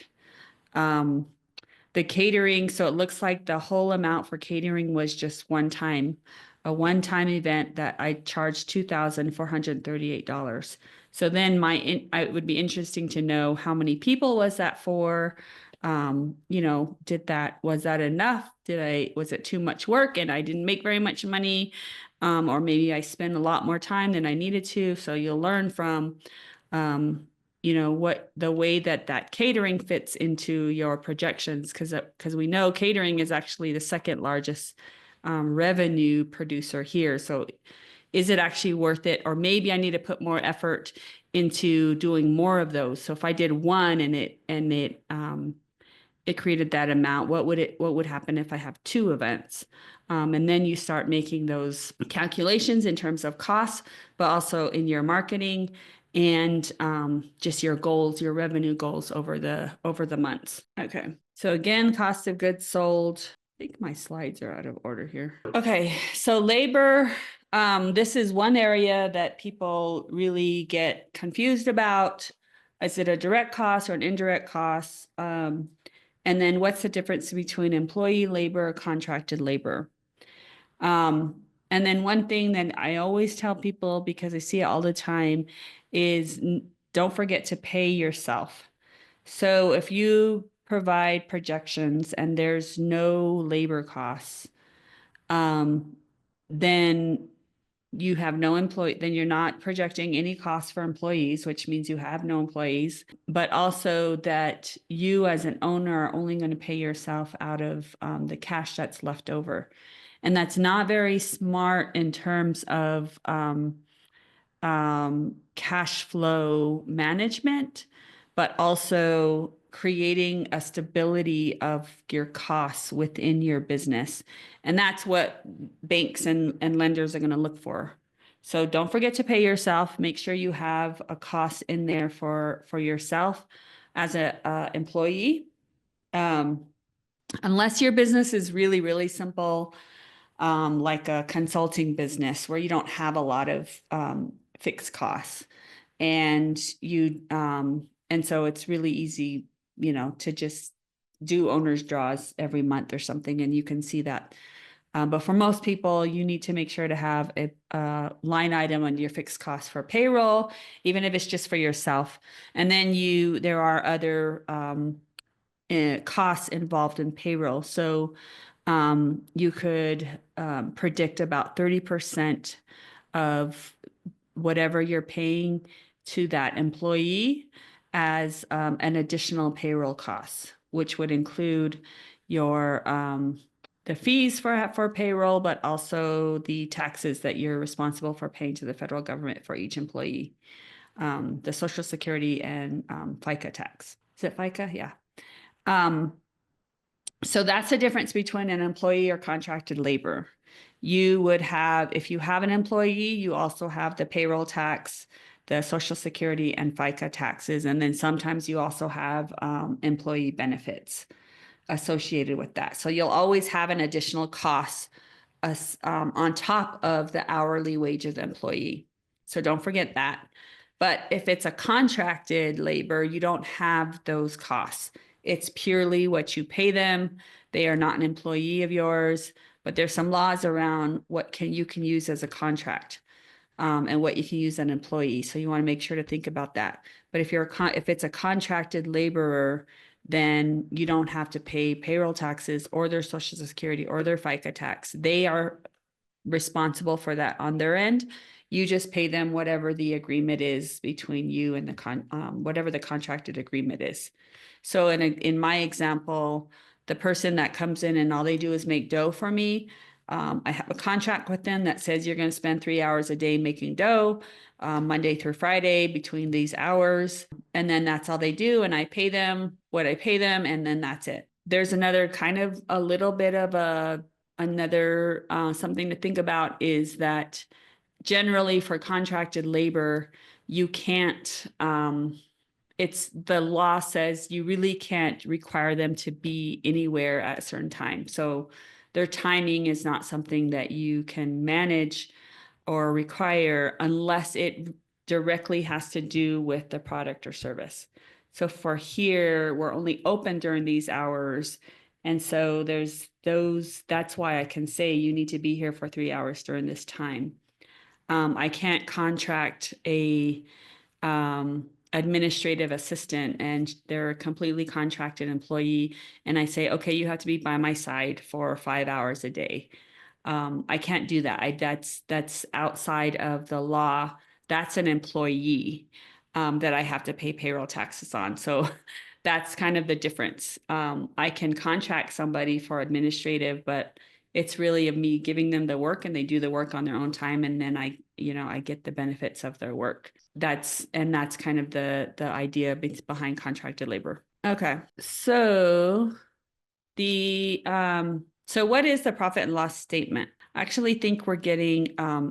The catering, so it looks like the whole amount for catering was just a one-time event that I charged $2,438. So then it would be interesting to know, how many people was that for? Was that enough? Was it too much work and I didn't make very much money? Or maybe I spent a lot more time than I needed to. So you'll learn from, what the way that catering fits into your projections, because we know catering is actually the second largest revenue producer here. So is it actually worth it? Or maybe I need to put more effort into doing more of those. So if I did one and it it created that amount. What would happen if I have two events? And then you start making those calculations in terms of costs, but also in your marketing and just your goals, your revenue goals over the months. Okay. So again, cost of goods sold. I think my slides are out of order here. Okay, so labor. This is one area that people really get confused about. Is it a direct cost or an indirect cost? And then what's the difference between employee labor or contracted labor? And then one thing that I always tell people, because I see it all the time, is don't forget to pay yourself. So if you provide projections and there's no labor costs, then you have no employee, then you're not projecting any costs for employees, which means you have no employees, but also that you as an owner are only going to pay yourself out of the cash that's left over. And that's not very smart in terms of cash flow management, but also creating a stability of your costs within your business. And that's what banks and lenders are going to look for. So don't forget to pay yourself. Make sure you have a cost in there for yourself as a employee. Unless your business is really, really simple, like a consulting business where you don't have a lot of fixed costs and and so it's really easy, to just do owner's draws every month or something, and you can see that. But for most people, you need to make sure to have a line item on your fixed costs for payroll, even if it's just for yourself. And then there are other costs involved in payroll. So you could predict about 30% of whatever you're paying to that employee as an additional payroll cost, which would include your the fees for payroll, but also the taxes that you're responsible for paying to the federal government for each employee, the Social Security and FICA tax. Is it FICA? Yeah. So that's the difference between an employee or contracted labor. You would have, if you have an employee, you also have the payroll tax, the Social Security and FICA taxes, and then sometimes you also have employee benefits associated with that. So you'll always have an additional cost on top of the hourly wage of the employee. So don't forget that. But if it's a contracted labor, you don't have those costs. It's purely what you pay them. They are not an employee of yours, but there's some laws around what you can use as a contract, and what you can use as an employee. So you want to make sure to think about that. But if it's a contracted laborer, then you don't have to pay payroll taxes or their Social Security or their FICA tax. They are responsible for that on their end. You just pay them whatever the agreement is between you and whatever the contracted agreement is. So in my example, the person that comes in and all they do is make dough for me, I have a contract with them that says you're going to spend 3 hours a day making dough, Monday through Friday between these hours. And then that's all they do. And I pay them what I pay them. And then that's it. There's another kind of a little bit of another something to think about is that generally for contracted labor, you can't, it's the law says you really can't require them to be anywhere at a certain time. So their timing is not something that you can manage or require unless it directly has to do with the product or service. So for here, we're only open during these hours. And so that's why I can say you need to be here for 3 hours during this time. I can't contract a administrative assistant and they're a completely contracted employee. And I say, okay, you have to be by my side for 5 hours a day. I can't do that. That's outside of the law. That's an employee that I have to pay payroll taxes on. So that's kind of the difference. I can contract somebody for administrative, but it's really of me giving them the work and they do the work on their own time. And then I get the benefits of their work. That's kind of the idea behind contracted labor. Okay. So so what is the profit and loss statement? I actually think we're getting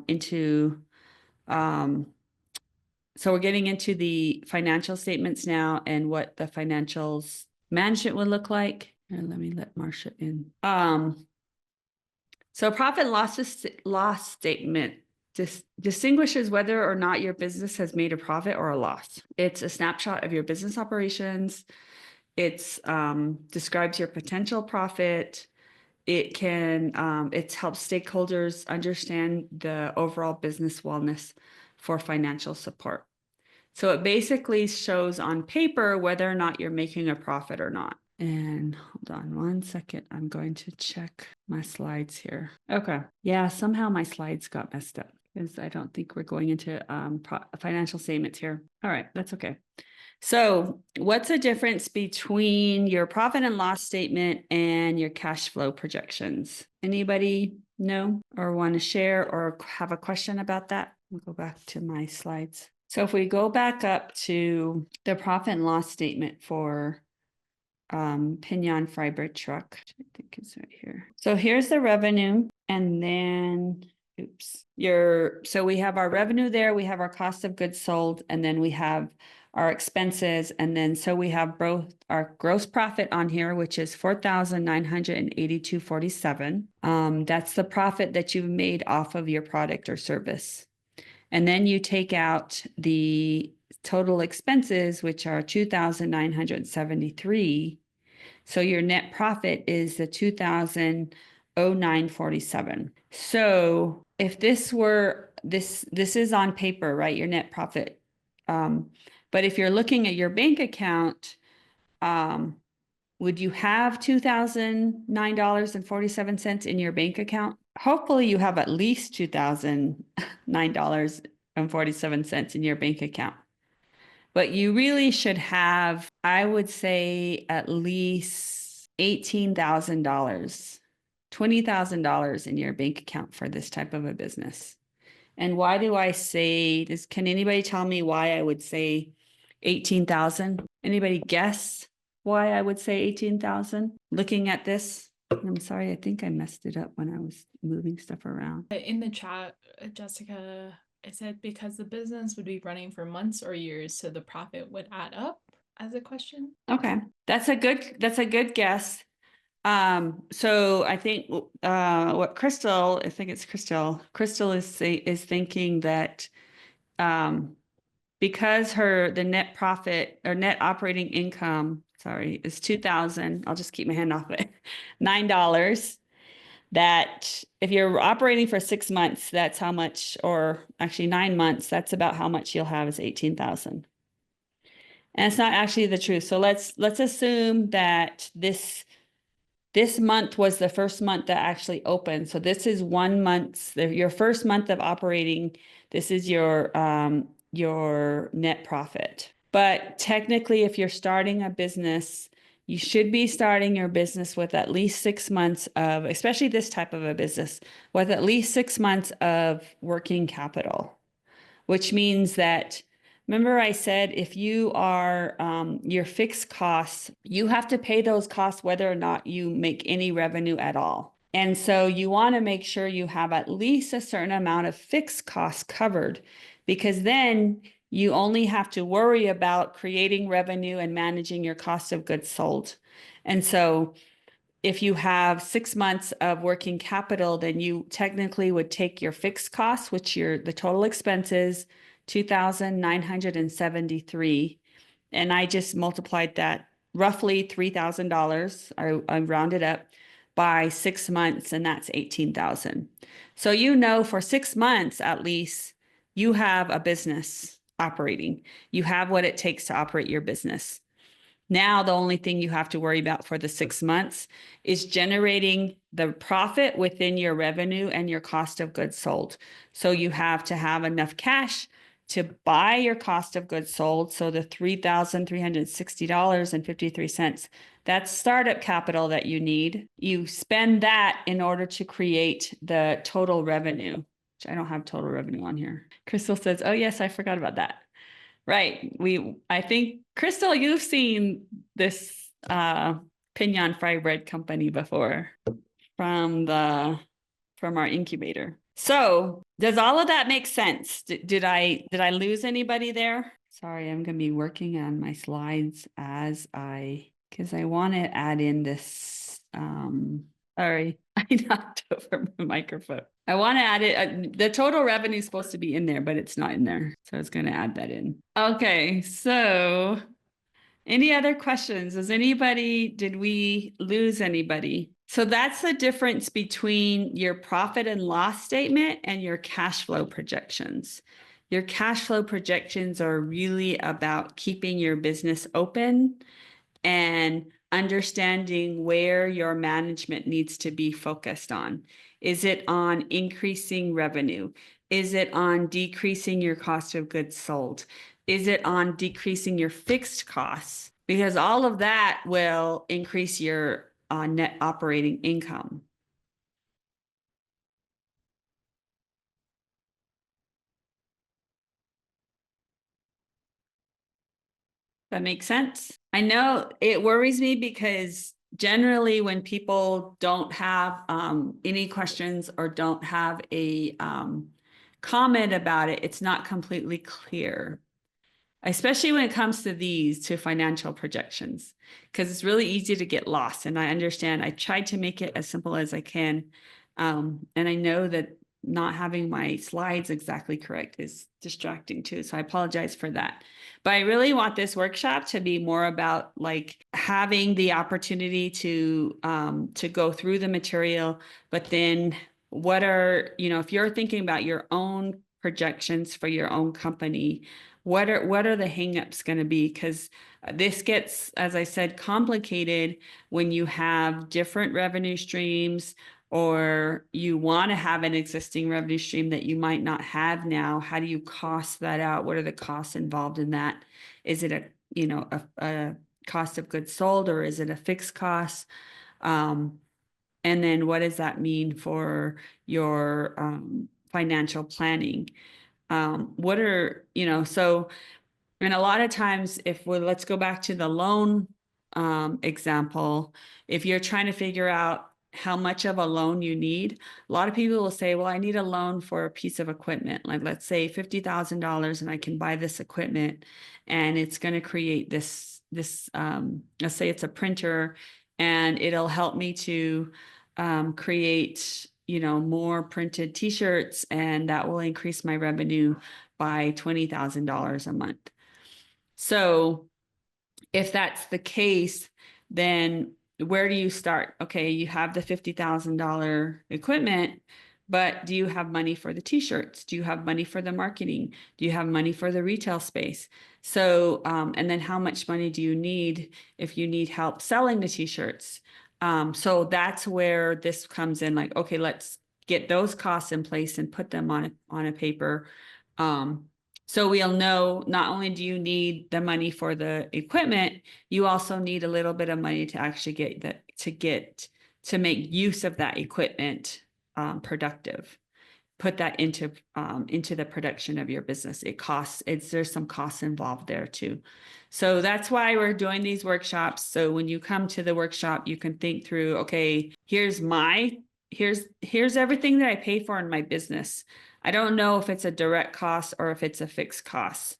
into so we're getting into the financial statements now and what the financials management would look like. And let me let Marcia in. So profit and loss statement distinguishes whether or not your business has made a profit or a loss. It's a snapshot of your business operations. It's describes your potential profit. It helps stakeholders understand the overall business wellness for financial support. So it basically shows on paper whether or not you're making a profit or not. And hold on one second. I'm going to check my slides here. Okay. Yeah, somehow my slides got messed up because I don't think we're going into financial statements here. All right, that's okay. So what's the difference between your profit and loss statement and your cash flow projections? Anybody know or want to share or have a question about that? We'll go back to my slides. So if we go back up to the profit and loss statement for Pinion Fiber Truck, which I think is right here. So here's the revenue, and then so we have our revenue there, we have our cost of goods sold, and then we have our expenses, and then so we have both our gross profit on here, which is 4,982.47. That's the profit that you've made off of your product or service. And then you take out the total expenses, which are 2,973. So your net profit is the 2,009.47. So if this were this is on paper, right? Your net profit. But if you're looking at your bank account, would you have $2,009.47 in your bank account? Hopefully you have at least $2,009.47 in your bank account. But you really should have, I would say, at least $18,000, $20,000 in your bank account for this type of a business. And why do I say this? Can anybody tell me why I would say 18,000? Anybody guess why I would say 18,000? Looking at this, I'm sorry, I think I messed it up when I was moving stuff around. In the chat, Jessica, it said because the business would be running for months or years, so the profit would add up as a question. Okay, that's a good guess. So I think what Crystal, I think it's Crystal is thinking that because the net profit or net operating income, sorry, is 2,000, I'll just keep my hand off it, $9, that if you're operating for 6 months, that's how much, or actually 9 months, that's about how much you'll have is 18,000. And it's not actually the truth. So let's assume that this month was the first month that actually opened. So this is 1 month, your first month of operating. This is your net profit. But technically, if you're starting a business, you should be starting your business with at least 6 months of, especially this type of a business, with at least 6 months of working capital, which means that, remember I said, if you are your fixed costs, you have to pay those costs whether or not you make any revenue at all. And so you want to make sure you have at least a certain amount of fixed costs covered, because then you only have to worry about creating revenue and managing your cost of goods sold. And so if you have 6 months of working capital, then you technically would take your fixed costs, which the total expenses, 2,973. And I just multiplied that roughly $3,000. I rounded up by 6 months, and that's 18,000. So for 6 months at least, you have a business operating. You have what it takes to operate your business. Now, the only thing you have to worry about for the 6 months is generating the profit within your revenue and your cost of goods sold. So you have to have enough cash to buy your cost of goods sold. So the $3,360.53, that's startup capital that you need. You spend that in order to create the total revenue, which I don't have total revenue on here. Crystal says, oh yes, I forgot about that. Right. I think, Crystal, you've seen this Pinion Fry Bread Company before from our incubator. So does all of that make sense? Did I lose anybody there? Sorry, I'm going to be working on my slides because I want to add in this. Sorry, I knocked over my microphone. I want to add it. The total revenue is supposed to be in there, but it's not in there. So I was going to add that in. Okay, so any other questions? Did we lose anybody? So that's the difference between your profit and loss statement and your cash flow projections. Your cash flow projections are really about keeping your business open and understanding where your management needs to be focused on. Is it on increasing revenue? Is it on decreasing your cost of goods sold? Is it on decreasing your fixed costs? Because all of that will increase your net operating income. That makes sense. I know it worries me because generally when people don't have any questions or don't have a comment about it, it's not completely clear, especially when it comes to financial projections, because it's really easy to get lost. And I understand, I tried to make it as simple as I can. And I know that not having my slides exactly correct is distracting too. So I apologize for that. But I really want this workshop to be more about like having the opportunity to go through the material, but then if you're thinking about your own projections for your own company, what are the hangups going to be? Because this gets, as I said, complicated when you have different revenue streams, or you want to have an existing revenue stream that you might not have now. How do you cost that out? What are the costs involved in that? Is it a cost of goods sold, or is it a fixed cost? And then what does that mean for your financial planning? So, and a lot of times let's go back to the loan example. If you're trying to figure out how much of a loan you need, a lot of people will say, well, I need a loan for a piece of equipment. Like let's say $50,000 and I can buy this equipment and it's going to create this, let's say it's a printer and it'll help me to create, more printed t-shirts, and that will increase my revenue by $20,000 a month. So if that's the case, then where do you start? Okay, you have the $50,000 equipment, but do you have money for the t-shirts? Do you have money for the marketing? Do you have money for the retail space? So, and then how much money do you need if you need help selling the t-shirts? So that's where this comes in, like, okay, let's get those costs in place and put them on a paper. So we'll know not only do you need the money for the equipment, you also need a little bit of money to actually to make use of that equipment productive. Put that into the production of your business. There's some costs involved there too. So that's why we're doing these workshops. So when you come to the workshop, you can think through, okay, here's everything that I pay for in my business. I don't know if it's a direct cost or if it's a fixed cost.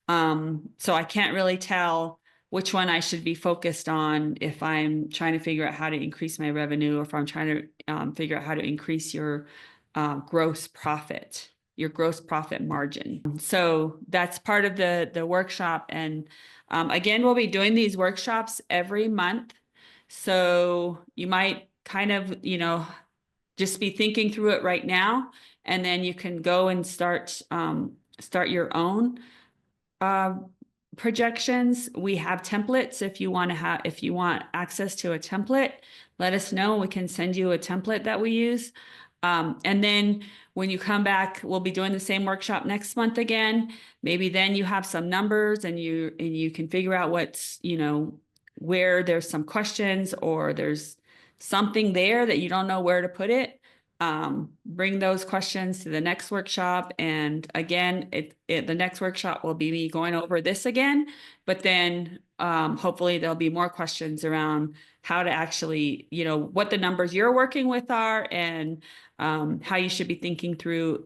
So I can't really tell which one I should be focused on if I'm trying to figure out how to increase my revenue, or if I'm trying to figure out how to increase your gross profit margin. So that's part of the workshop. And again, we'll be doing these workshops every month. So you might kind of, just be thinking through it right now, and then you can go and start your own projections. We have templates. If you want access to a template, let us know. We can send you a template that we use. And then when you come back, we'll be doing the same workshop next month again. Maybe then you have some numbers and you can figure out where there's some questions, or there's something there that you don't know where to put it. bring those questions to the next workshop. And again, the next workshop will be me going over this again, but then hopefully there'll be more questions around how to actually, what the numbers you're working with are, and how you should be thinking through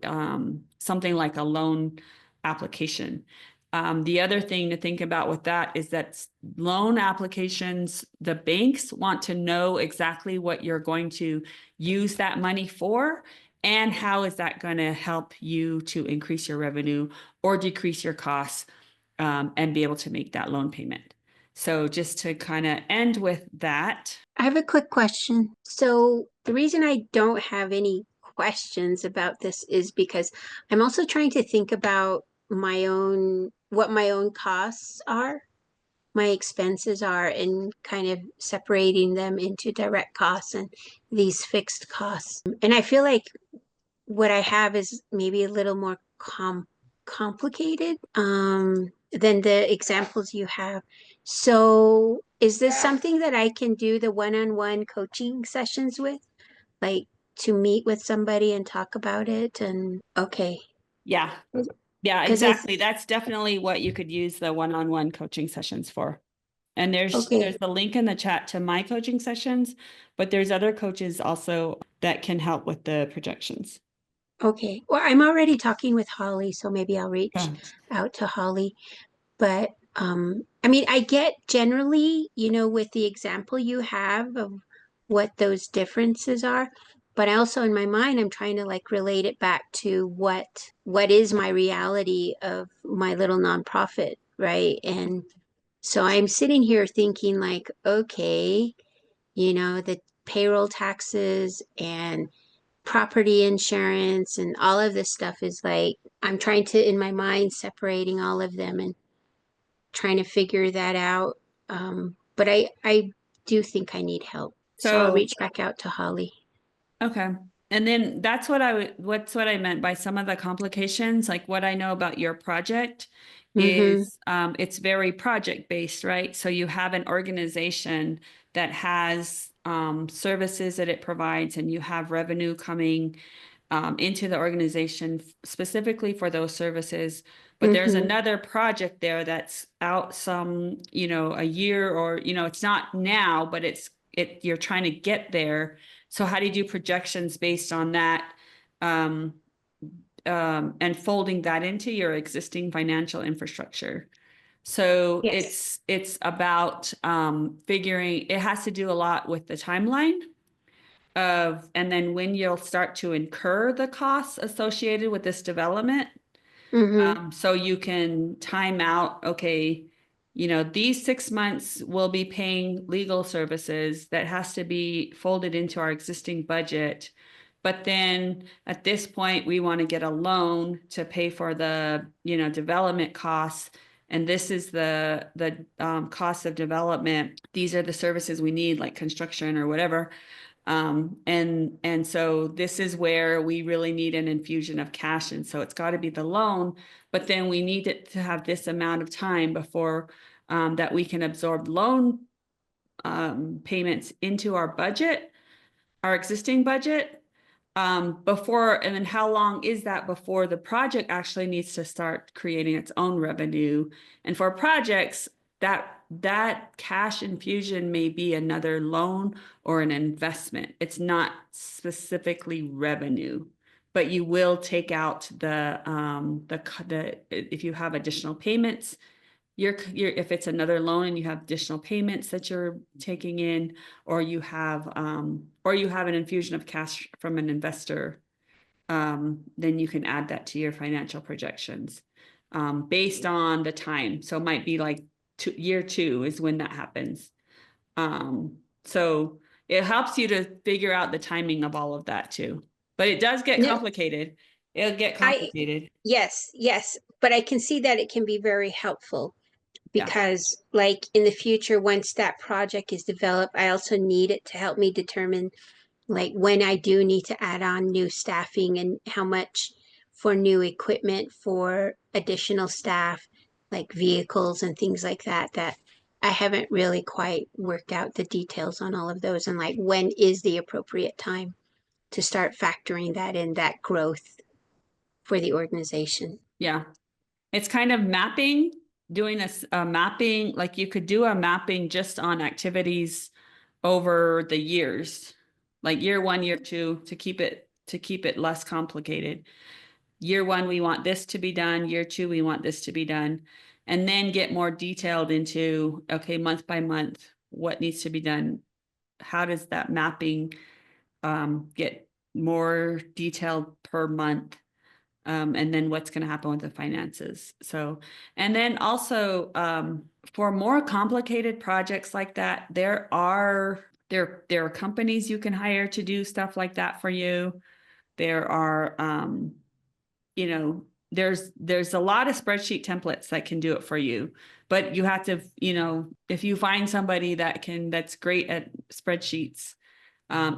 something like a loan application. The other thing to think about with that is that loan applications, the banks want to know exactly what you're going to use that money for, and how is that going to help you to increase your revenue or decrease your costs, and be able to make that loan payment. So just to kind of end with that. I have a quick question. So the reason I don't have any questions about this is because I'm also trying to think about what my own costs are, my expenses are, and kind of separating them into direct costs and these fixed costs. And I feel like what I have is maybe a little more complicated than the examples you have. So, is this something that I can do the one-on-one coaching sessions with? Like to meet with somebody and talk about it? And okay, Yeah. Yeah, because it's exactly. That's definitely what you could use the one-on-one coaching sessions for. And there's okay. the link in the chat to my coaching sessions, but there's other coaches also that can help with the projections. Okay. Well, I'm already talking with Holly, so maybe I'll reach Yeah. out to Holly. But I mean, I get generally, with the example you have of what those differences are, but also in my mind, I'm trying to like relate it back to what is my reality of my little nonprofit, right? And so I'm sitting here thinking like, okay, the payroll taxes and property insurance and all of this stuff is like I'm trying to in my mind separating all of them and trying to figure that out. But I do think I need help. So I'll So, reach back out to Holly. okay. And then that's what I meant by some of the complications. Like what I know about your project Mm-hmm. is it's very project based, right? So you have an organization that has services that it provides, and you have revenue coming into the organization specifically for those services. But there's Mm-hmm. another project there that's out a year, or, it's not now, but you're trying to get there. So how do you do projections based on that? Um, and folding that into your existing financial infrastructure. So Yes. it's about figuring, it has to do a lot with the timeline and then when you'll start to incur the costs associated with this development. Mm-hmm. So you can time out, okay, these 6 months will be paying legal services that has to be folded into our existing budget. But then at this point, we want to get a loan to pay for the, development costs. And this is the cost of development. These are the services we need, like construction or whatever. And so this is where we really need an infusion of cash. And so it's got to be the loan, but then we need it to have this amount of time before that we can absorb loan payments into our budget, our existing budget, and then how long is that before the project actually needs to start creating its own revenue? And for projects, that cash infusion may be another loan or an investment. It's not specifically revenue, but you will take out the if you have additional payments, if it's another loan and you have additional payments that you're taking in, or you have an infusion of cash from an investor, then you can add that to your financial projections based on the time. So it might be like year 2 is when that happens. So it helps you to figure out the timing of all of that too. But it does get No, complicated. It'll get I complicated. yes, but I can see that it can be very helpful Yeah. because like in the future, once that project is developed, I also need it to help me determine like when I do need to add on new staffing and how much for new equipment for additional staff, like vehicles and things like that, that I haven't really quite worked out the details on all of those and like when is the appropriate time to start factoring that in, that growth for the organization. Yeah. It's kind of mapping, doing a mapping, like you could do a mapping just on activities over the years, like year 1, year 2, to keep it less complicated. Year 1, we want this to be done. Year 2, we want this to be done. And then get more detailed into, okay, month by month, what needs to be done? How does that mapping get more detailed per month? And then what's going to happen with the finances. So, and then also for more complicated projects like that, there are companies you can hire to do stuff like that for you. There are, there's a lot of spreadsheet templates that can do it for you, but you have to, if you find somebody that's great at spreadsheets,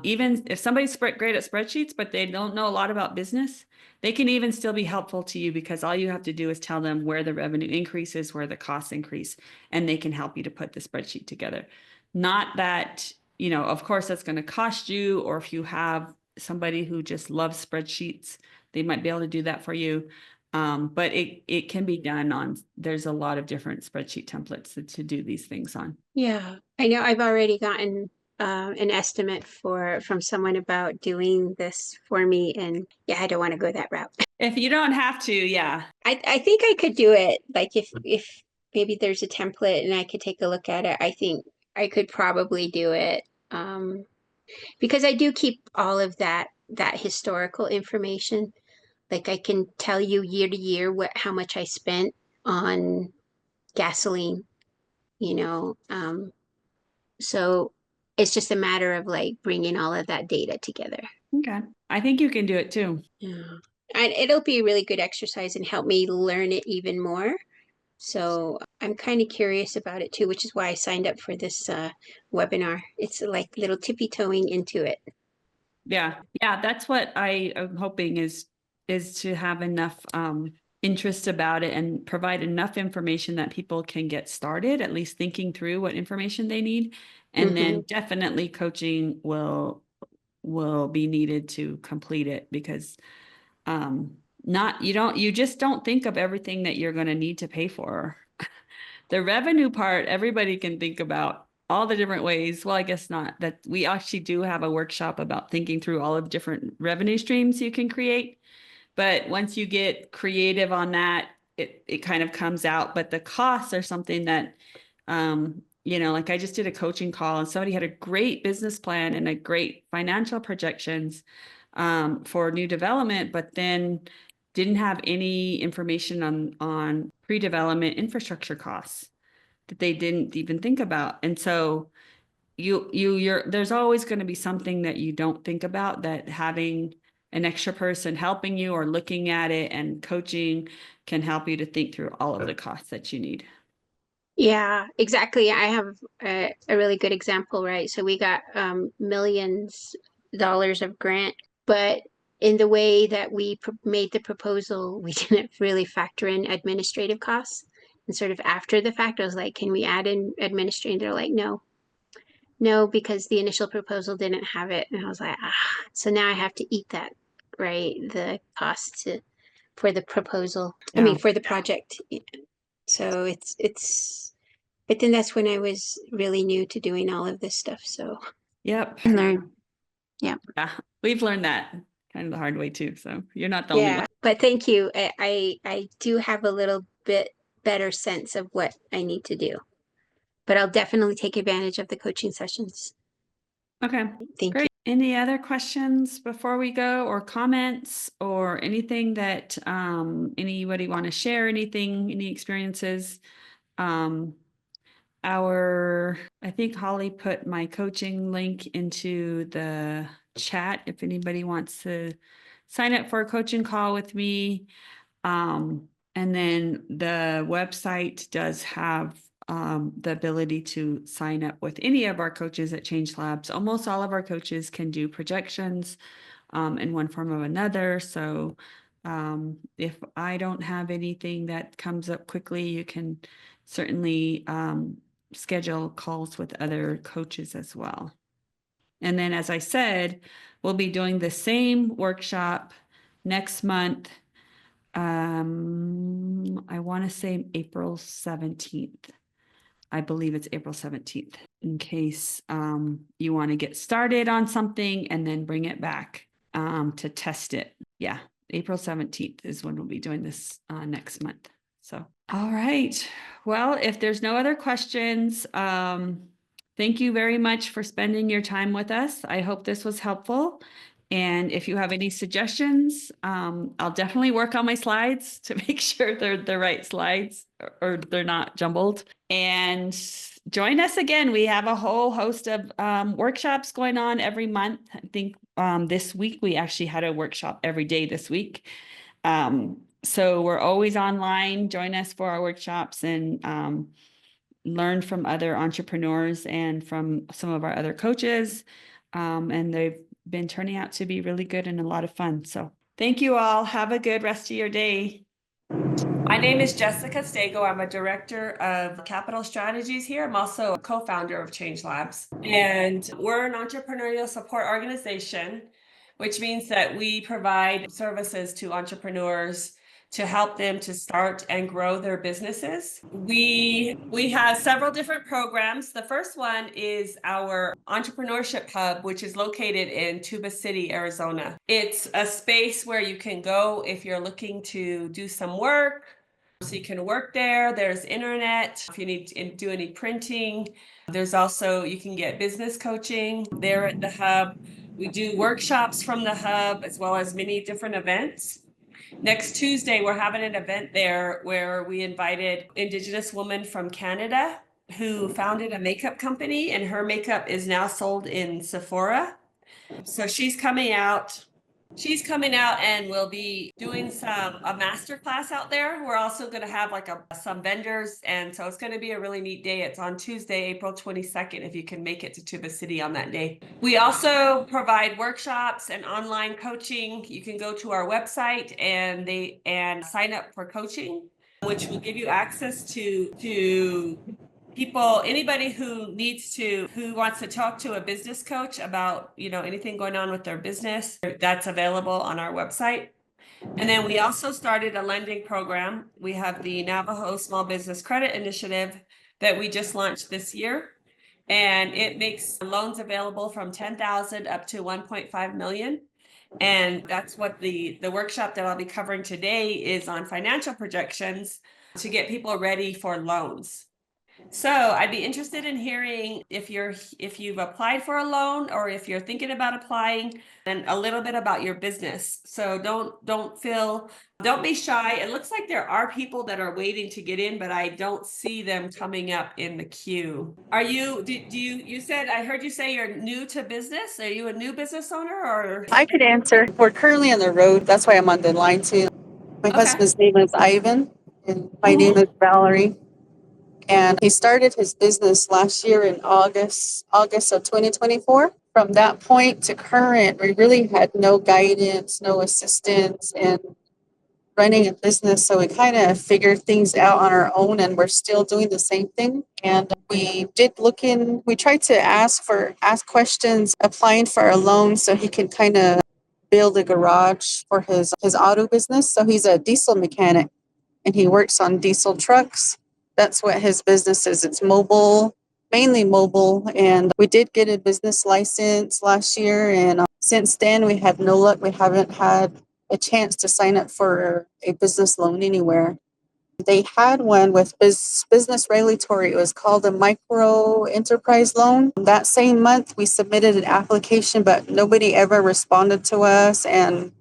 even if somebody's great at spreadsheets, but they don't know a lot about business, they can even still be helpful to you, because all you have to do is tell them where the revenue increases, where the costs increase, and they can help you to put the spreadsheet together. Not that, of course that's going to cost you, or if you have somebody who just loves spreadsheets, they might be able to do that for you. But it can be done there's a lot of different spreadsheet templates to do these things on. Yeah, I know I've already gotten an estimate from someone about doing this for me, and yeah, I don't want to go that route. If you don't have to, yeah. I think I could do it. Like if maybe there's a template and I could take a look at it, I think I could probably do it. Because I do keep all of that historical information. Like I can tell you year to year how much I spent on gasoline, you know. So it's just a matter of like bringing all of that data together. Okay. I think you can do it too. Yeah. And it'll be a really good exercise and help me learn it even more. So I'm kind of curious about it too, which is why I signed up for this webinar. It's like little tippy toeing into it. Yeah. Yeah. That's what I am hoping is to have enough interest about it and provide enough information that people can get started, at least thinking through what information they need. And then definitely coaching will be needed to complete it, because you just don't think of everything that you're going to need to pay for. The revenue part, everybody can think about all the different ways. Well, I guess not. That we actually do have a workshop about thinking through all of the different revenue streams you can create. But once you get creative on that, it kind of comes out. But the costs are something that, like I just did a coaching call and somebody had a great business plan and a great financial projections for new development, but then didn't have any information on pre-development infrastructure costs that they didn't even think about. And so there's always going to be something that you don't think about, that having an extra person helping you or looking at it and coaching can help you to think through all of the costs that you need. Yeah, exactly. I have a really good example, right? So we got millions dollars of grant, but in the way that we made the proposal, we didn't really factor in administrative costs. And sort of after the fact, I was like, can we add in administrative? They're like, no, because the initial proposal didn't have it. And I was like, so now I have to eat that, right? The cost for the proposal. I mean, for the project. So but then that's when I was really new to doing all of this stuff. So Yep. learn. Yeah. Yeah. We've learned that kind of the hard way too. So you're not the only one. But thank you. I do have a little bit better sense of what I need to do. But I'll definitely take advantage of the coaching sessions. Okay. Thank Great. Any other questions before we go, or comments, or anything that anybody want to share, any experiences? I think Holly put my coaching link into the chat if anybody wants to sign up for a coaching call with me. And then the website does have the ability to sign up with any of our coaches at Change Labs. Almost all of our coaches can do projections in one form or another. So if I don't have anything that comes up quickly, you can certainly schedule calls with other coaches as well. And then, as I said, we'll be doing the same workshop next month. I want to say April 17th. I believe it's April 17th, in case you want to get started on something and then bring it back to test it. Yeah, April 17th is when we'll be doing this next month. So, all right. Well, if there's no other questions, thank you very much for spending your time with us. I hope this was helpful. And if you have any suggestions, I'll definitely work on my slides to make sure they're the right slides or they're not jumbled. And join us again. We have a whole host of workshops going on every month. I think this week we actually had a workshop every day this week. So we're always online. Join us for our workshops and learn from other entrepreneurs and from some of our other coaches. And they've been turning out to be really good and a lot of fun. So thank you all. Have a good rest of your day. My name is Jessica Stago. I'm a director of capital strategies here. I'm also a co-founder of Change Labs. And we're an entrepreneurial support organization, which means that we provide services to entrepreneurs to help them to start and grow their businesses. We have several different programs. The first one is our entrepreneurship hub, which is located in Tuba City, Arizona. It's a space where you can go if you're looking to do some work. So you can work there. There's internet if you need to do any printing. There's also, you can get business coaching there at the hub. We do workshops from the hub as well as many different events. Next Tuesday, we're having an event there where we invited Indigenous woman from Canada who founded a makeup company, and her makeup is now sold in Sephora. So she's coming out. She's coming out and we'll be doing a master class out there. We're also going to have like some vendors. And so it's going to be a really neat day. It's on Tuesday, April 22nd, if you can make it to Tuba City on that day. We also provide workshops and online coaching. You can go to our website and sign up for coaching, which will give you access to people, anybody who wants to talk to a business coach about, anything going on with their business, that's available on our website. And then we also started a lending program. We have the Navajo Small Business Credit Initiative that we just launched this year. And it makes loans available from 10,000 up to 1.5 million. And that's what the workshop that I'll be covering today is on financial projections to get people ready for loans. So I'd be interested in hearing if you've applied for a loan or if you're thinking about applying, and a little bit about your business. So don't be shy. It looks like there are people that are waiting to get in, but I don't see them coming up in the queue. You said, I heard you say you're new to business. Are you a new business owner or? I could answer. We're currently on the road. That's why I'm on the line too. My husband's name is Ivan, and my name is Valerie. And he started his business last year in August of 2024. From that point to current, we really had no guidance, no assistance in running a business. So we kind of figured things out on our own, and we're still doing the same thing. And we tried to ask questions, applying for a loan so he can kind of build a garage for his auto business. So he's a diesel mechanic and he works on diesel trucks. That's what his business is. It's mobile, mainly mobile. And we did get a business license last year. And since then, we had no luck. We haven't had a chance to sign up for a business loan anywhere. They had one with business regulatory. It was called a micro enterprise loan. That same month, we submitted an application, but nobody ever responded to us. And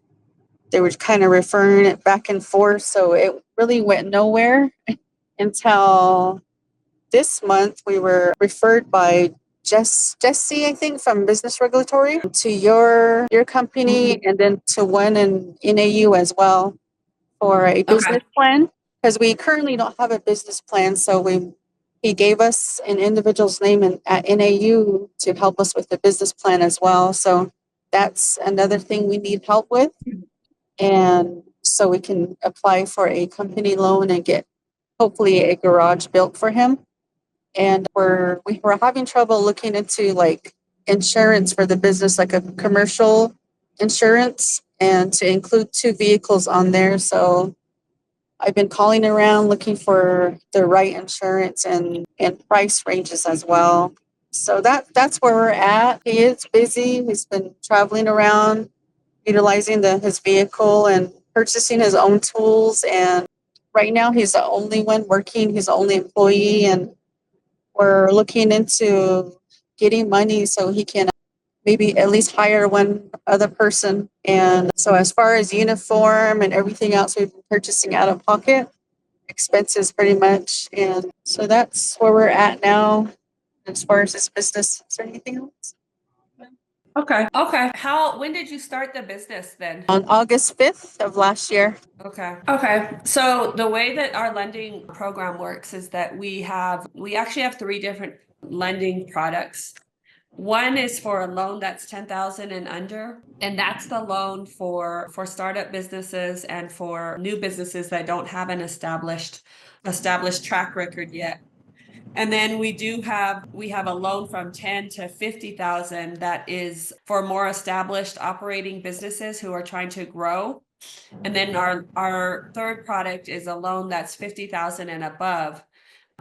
they were kind of referring it back and forth. So it really went nowhere until this month. We were referred by Jesse, I think, from Business Regulatory to your company, and then to one in NAU as well for a business plan, because we currently don't have a business plan. So he gave us an individual's name at NAU to help us with the business plan as well. So that's another thing we need help with. And so we can apply for a company loan and get hopefully a garage built for him. And we're having trouble looking into like insurance for the business, like a commercial insurance, and to include 2 vehicles on there. So I've been calling around looking for the right insurance and price ranges as well. So that's where we're at. He is busy. He's been traveling around, utilizing his vehicle and purchasing his own tools. And right now he's the only one working. He's the only employee, and we're looking into getting money so he can maybe at least hire one other person. And so as far as uniform and everything else, we've been purchasing out of pocket expenses pretty much. And so that's where we're at now as far as this business. Is there anything else? Okay. When did you start the business then? On August 5th of last year. Okay. So the way that our lending program works is that we actually have 3 different lending products. One is for a loan that's 10,000 and under, and that's the loan for startup businesses and for new businesses that don't have an established track record yet. And then we have a loan from 10 to 50,000 that is for more established operating businesses who are trying to grow. And then our third product is a loan that's 50,000 and above.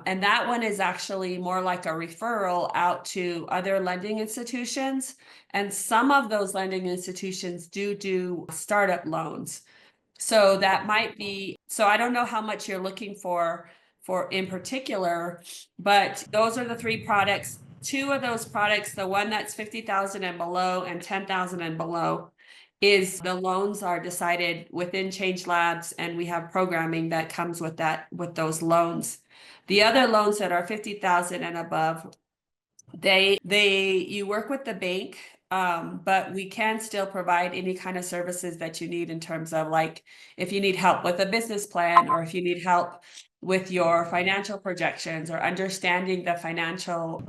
And that one is actually more like a referral out to other lending institutions. And some of those lending institutions do startup loans. So that might be, so I don't know how much you're looking for in particular, but those are the 3 products. 2 of those products, the one that's 50,000 and below and 10,000 and below, is the loans are decided within Change Labs, and we have programming that comes with those loans. The other loans that are 50,000 and above, you work with the bank, but we can still provide any kind of services that you need in terms of, like, if you need help with a business plan, or if you need help with your financial projections or understanding the financial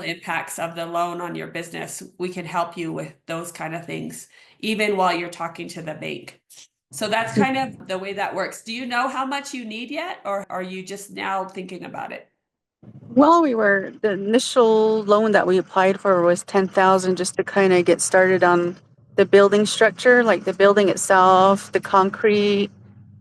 impacts of the loan on your business, we can help you with those kind of things, even while you're talking to the bank. So that's kind of the way that works. Do you know how much you need yet, or are you just now thinking about it? Well, the initial loan that we applied for was 10,000 just to kind of get started on the building structure, like the building itself, the concrete,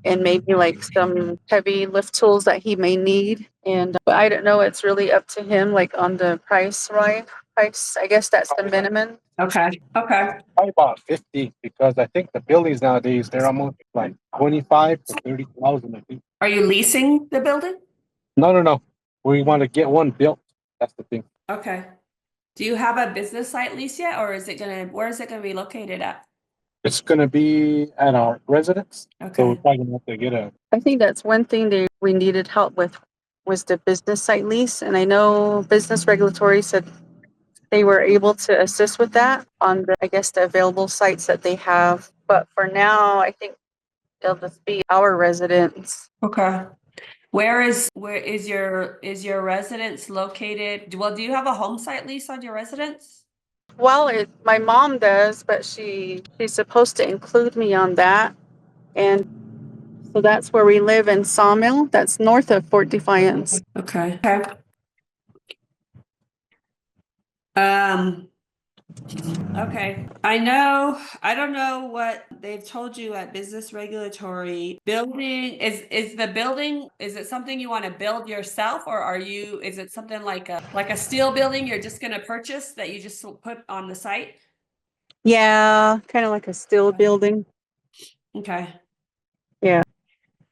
and maybe like some heavy lift tools that he may need. And I don't know, it's really up to him, like on the price, right? Price, I guess that's the minimum. Okay. Probably about 50, because I think the buildings nowadays, they're almost like 25 to 30,000, I think. Are you leasing the building? No. We want to get one built. That's the thing. Okay. Do you have a business site lease yet, or where is it gonna be located at? It's going to be at our residence. So we're Okay. probably going to have to get I think that's one thing that we needed help with was the business site lease. And I know Business Regulatory said they were able to assist with that on the, I guess, the available sites that they have. But for now, I think it'll just be our residence. Okay. Where is your residence located? Well, do you have a home site lease on your residence? Well, my mom does, but she's supposed to include me on that. And so that's where we live in Sawmill. That's north of Fort Defiance. Okay. Okay. I don't know what they've told you at Business Regulatory. Building is it something you want to build yourself, or is it something like a steel building you're just going to purchase that you just put on the site? Yeah, kind of like a steel building. Okay. Yeah.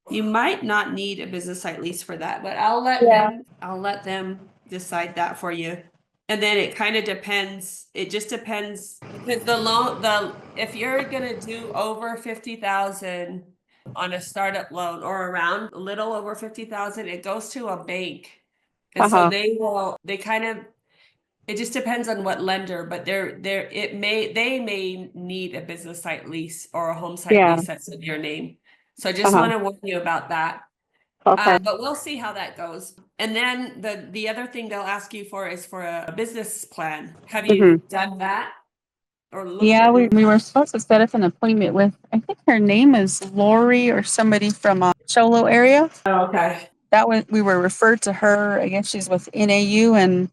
You might not need a business site lease for that, but I'll let them decide that for you. And then it kind of depends. It just depends, because if you're gonna do over 50,000 on a startup loan, or around a little over 50,000, it goes to a bank. And so it just depends on what lender, but they may need a business site lease or a home site lease that's in your name. So I just want to warn you about that. Okay. But we'll see how that goes. And then the other thing they'll ask you for is for a business plan. Have you done that? Or Yeah, we were supposed to set up an appointment with, I think her name is Lori or somebody from Cholo area. Oh, okay. We were referred to her. I guess she's with NAU, and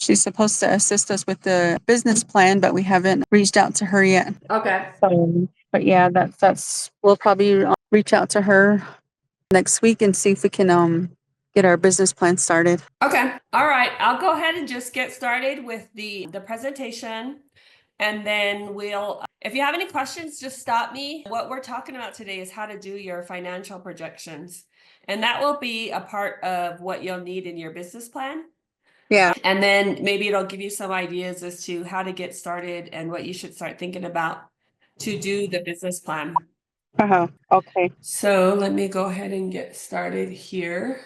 She's supposed to assist us with the business plan, but we haven't reached out to her yet. Okay. So, but yeah, we'll probably reach out to her next week and see if we can get our business plan started. Okay. All right. I'll go ahead and just get started with the presentation. And then if you have any questions, just stop me. What we're talking about today is how to do your financial projections. And that will be a part of what you'll need in your business plan. Yeah. And then maybe it'll give you some ideas as to how to get started and what you should start thinking about to do the business plan. Okay. So let me go ahead and get started here.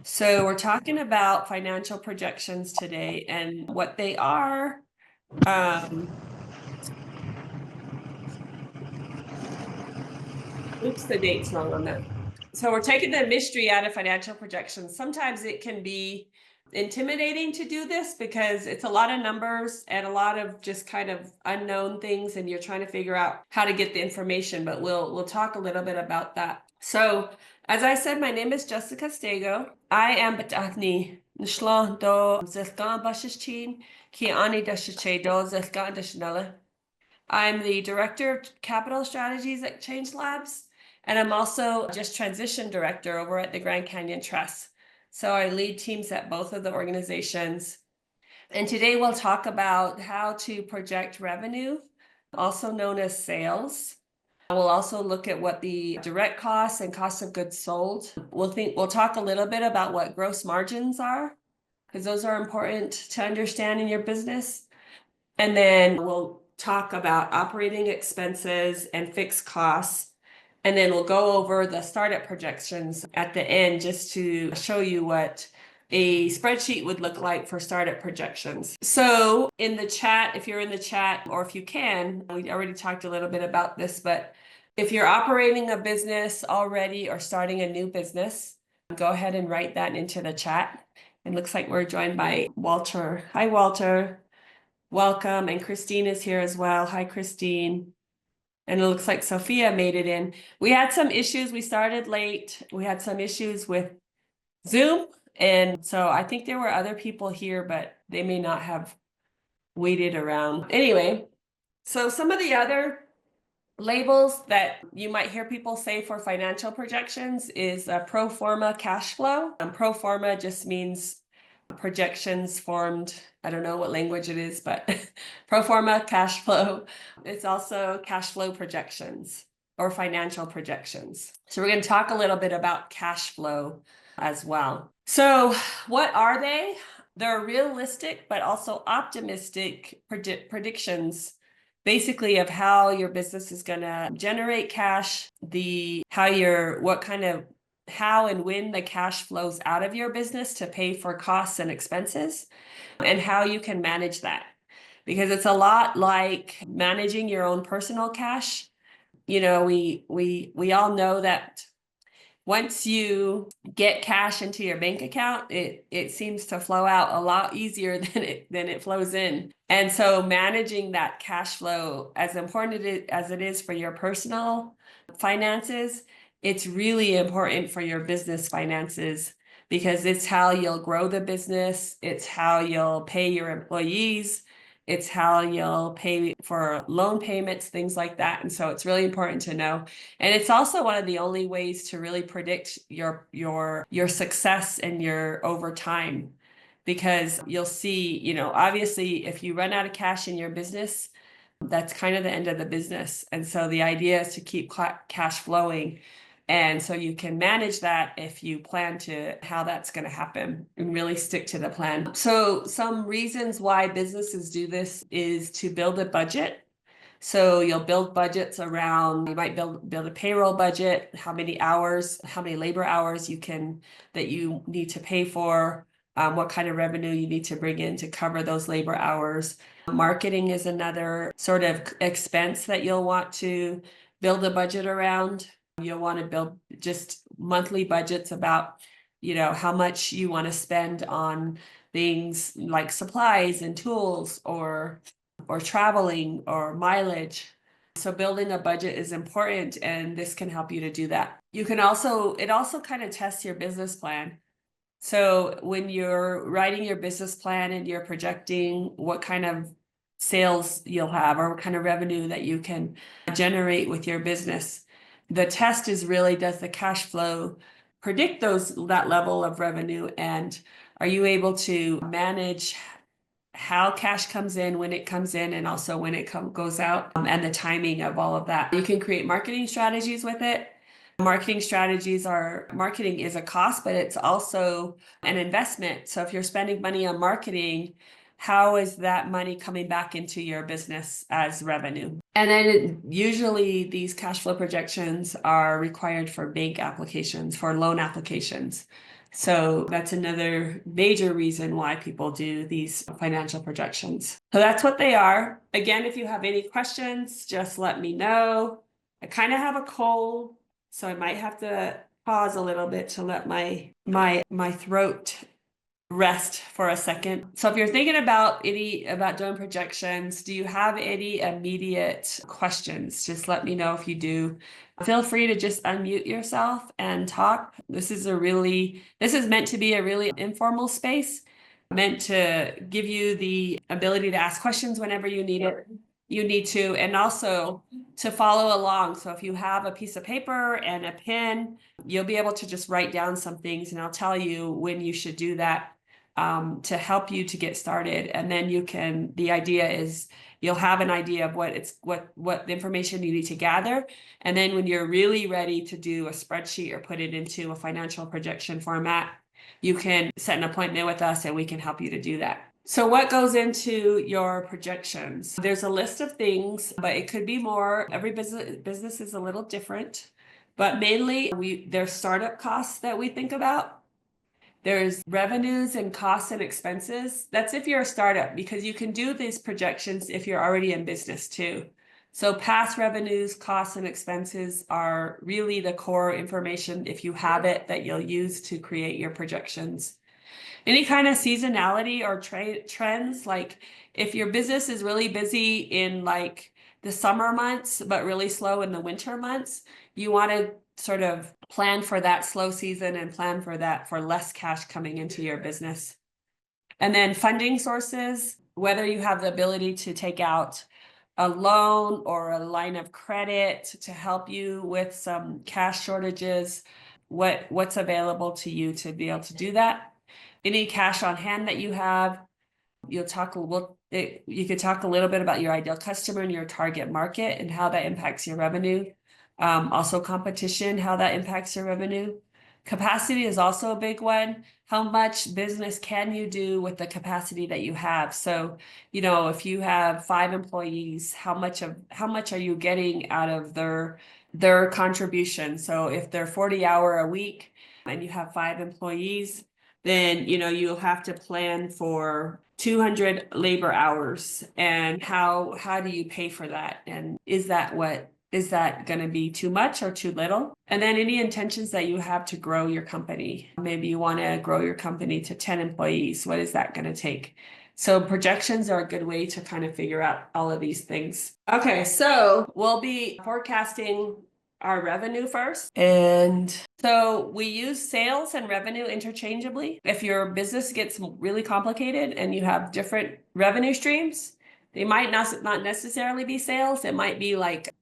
So we're talking about financial projections today and what they are. Oops, the date's wrong on that. So we're taking the mystery out of financial projections. Sometimes it can be intimidating to do this because it's a lot of numbers and a lot of just kind of unknown things, and you're trying to figure out how to get the information, but we'll talk a little bit about that. So as I said, my name is Jessica Stago. I am Batahni Nishla do Zilkan Bashichin Ki Ani Dashiche do Zilkan Dashnala. I'm the Director of Capital Strategies at Change Labs, and I'm also just Transition Director over at the Grand Canyon Trust. So I lead teams at both of the organizations. And today we'll talk about how to project revenue, also known as sales. We'll also look at what the direct costs and cost of goods sold. We'll talk a little bit about what gross margins are, because those are important to understand in your business. And then we'll talk about operating expenses and fixed costs. And then we'll go over the startup projections at the end just to show you what a spreadsheet would look like for startup projections. So in the chat, if you're in the chat, or if you can, we already talked a little bit about this, but if you're operating a business already or starting a new business, go ahead and write that into the chat. It looks like we're joined by Walter. Hi, Walter. Welcome. And Christine is here as well. Hi, Christine. And it looks like Sophia made it in. We had some issues. We started late. We had some issues with Zoom. And so I think there were other people here, but they may not have waited around. Anyway, so some of the other labels that you might hear people say for financial projections is pro forma cash flow. Pro forma just means projections formed, I don't know what language it is, but pro forma cash flow. It's also cash flow projections or financial projections. So we're going to talk a little bit about cash flow as well. So what are they? They're realistic, but also optimistic predictions, basically, of how your business is going to generate cash, how and when the cash flows out of your business to pay for costs and expenses, and how you can manage that. Because it's a lot like managing your own personal cash. You know, we all know that once you get cash into your bank account, it seems to flow out a lot easier than it flows in. And so managing that cash flow, as important as it is for your personal finances, it's really important for your business finances, because it's how you'll grow the business. It's how you'll pay your employees. It's how you'll pay for loan payments, things like that. And so it's really important to know. And it's also one of the only ways to really predict your success and your over time, because you'll see, you know, obviously if you run out of cash in your business, that's kind of the end of the business. And so the idea is to keep cash flowing. And so you can manage that if you plan to how that's going to happen and really stick to the plan. So some reasons why businesses do this is to build a budget. So you'll build budgets around, you might build a payroll budget, how many labor hours that you need to pay for, what kind of revenue you need to bring in to cover those labor hours. Marketing is another sort of expense that you'll want to build a budget around. You'll want to build just monthly budgets about, you know, how much you want to spend on things like supplies and tools or traveling or mileage. So building a budget is important, and this can help you to do that. It also kind of tests your business plan. So when you're writing your business plan and you're projecting what kind of sales you'll have or what kind of revenue that you can generate with your business, the test is really, does the cash flow predict that level of revenue, and are you able to manage how cash comes in, when it comes in, and also when it goes out, and the timing of all of that. You can create marketing strategies with it. Marketing is a cost, but it's also an investment. So if you're spending money on marketing, how is that money coming back into your business as revenue? And then usually these cash flow projections are required for bank applications, for loan applications. So that's another major reason why people do these financial projections. So that's what they are. Again, if you have any questions, just let me know. I kind of have a cold, so I might have to pause a little bit to let my throat rest for a second. So if you're thinking about doing projections, do you have any immediate questions? Just let me know if you do. Feel free to just unmute yourself and talk. This is meant to be a really informal space, meant to give you the ability to ask questions whenever you need it. You need to, and also to follow along. So if you have a piece of paper and a pen, you'll be able to just write down some things, and I'll tell you when you should do that, to help you to get started. And then the idea is you'll have an idea of what the information you need to gather. And then when you're really ready to do a spreadsheet or put it into a financial projection format, you can set an appointment with us and we can help you to do that. So what goes into your projections? There's a list of things, but it could be more. Every business is a little different, but mainly there's startup costs that we think about. There's revenues and costs and expenses. That's if you're a startup, because you can do these projections if you're already in business too. So past revenues, costs, and expenses are really the core information, if you have it, that you'll use to create your projections. Any kind of seasonality or trends, like if your business is really busy in like the summer months, but really slow in the winter months, you want to sort of plan for that slow season and plan for less cash coming into your business. And then funding sources, whether you have the ability to take out a loan or a line of credit to help you with some cash shortages, what's available to you to be able to do that. Any cash on hand that you have. You could talk a little bit about your ideal customer and your target market and how that impacts your revenue. Also competition, how that impacts your revenue. Capacity is also a big one. How much business can you do with the capacity that you have? So, if you have 5 employees, how much are you getting out of their contribution? So if they're 40-hour a week and you have 5 employees, then you'll have to plan for 200 labor hours, and how do you pay for that? And is that going to be too much or too little? And then any intentions that you have to grow your company. Maybe you want to grow your company to 10 employees. What is that going to take? So projections are a good way to kind of figure out all of these things. Okay, so we'll be forecasting our revenue first. And so we use sales and revenue interchangeably. If your business gets really complicated and you have different revenue streams, they might not necessarily be sales. It might be like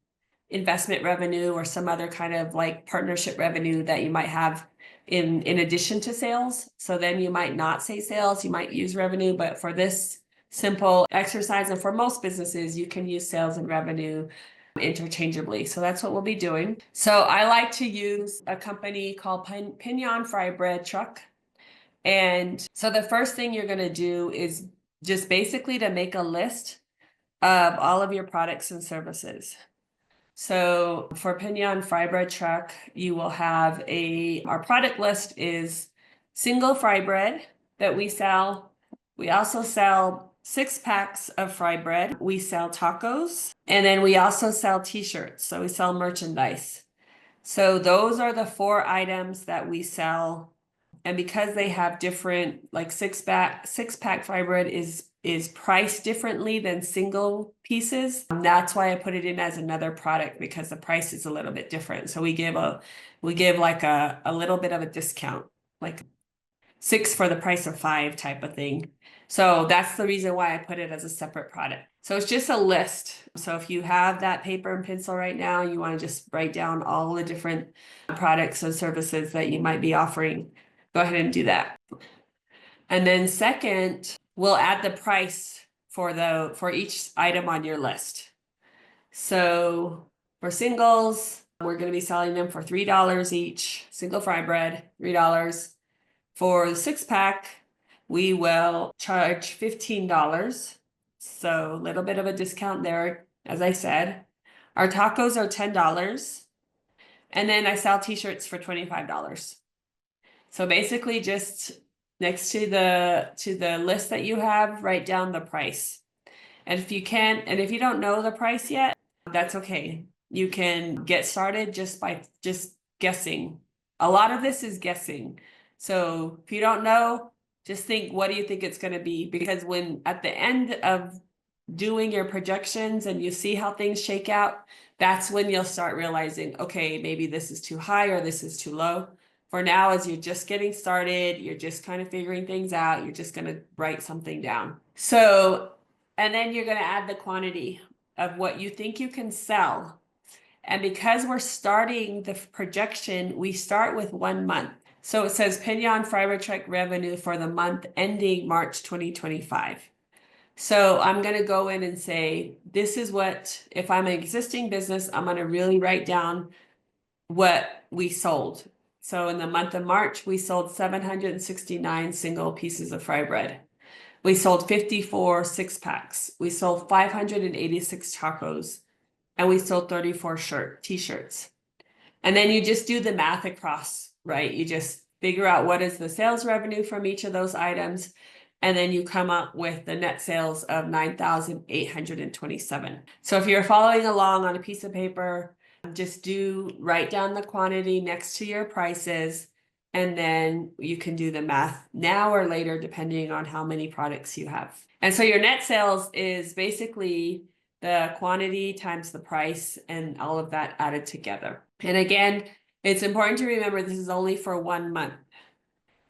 investment revenue or some other kind of like partnership revenue that you might have in addition to sales. So then you might not say sales, you might use revenue, but for this simple exercise and for most businesses, you can use sales and revenue interchangeably. So that's what we'll be doing. So I like to use a company called Pinion Fry Bread Truck. And so the first thing you're going to do is just basically to make a list of all of your products and services. So for Pinion Fry Bread Truck, you will have our product list is single fry bread that we sell. We also sell 6 packs of fry bread. We sell tacos, and then we also sell t-shirts. So we sell merchandise. So those are the 4 items that we sell. And because they have different, like 6-pack fry bread is priced differently than single pieces. That's why I put it in as another product, because the price is a little bit different. So we give like a little bit of a discount. Like 6 for the price of 5 type of thing. So that's the reason why I put it as a separate product. So it's just a list. So if you have that paper and pencil right now, you want to just write down all the different products and services that you might be offering, go ahead and do that. And then second, we'll add the price for each item on your list. So for singles, we're going to be selling them for $3 each, single fry bread, $3. For the 6-pack, we will charge $15. So a little bit of a discount there, as I said. Our tacos are $10. And then I sell t-shirts for $25. So basically just next to the list that you have, write down the price. And if you can't, and if you don't know the price yet, that's okay. You can get started just by guessing. A lot of this is guessing. So if you don't know, just think, what do you think it's going to be? Because when at the end of doing your projections and you see how things shake out, that's when you'll start realizing, okay, maybe this is too high or this is too low. For now, as you're just getting started, you're just kind of figuring things out, you're just going to write something down. So, and then you're going to add the quantity of what you think you can sell. And because we're starting the projection, we start with 1 month. So it says Pinion Fiber Truck revenue for the month ending March 2025. So I'm going to go in and say, this is what, if I'm an existing business, I'm going to really write down what we sold. So in the month of March, we sold 769 single pieces of fry bread. We sold 54 6-packs. We sold 586 tacos, and we sold 34 t-shirts. And then you just do the math across, right? You just figure out what is the sales revenue from each of those items. And then you come up with the net sales of 9,827. So if you're following along on a piece of paper, just write down the quantity next to your prices, and then you can do the math now or later, depending on how many products you have. And so your net sales is basically the quantity times the price and all of that added together. And again, it's important to remember this is only for 1 month.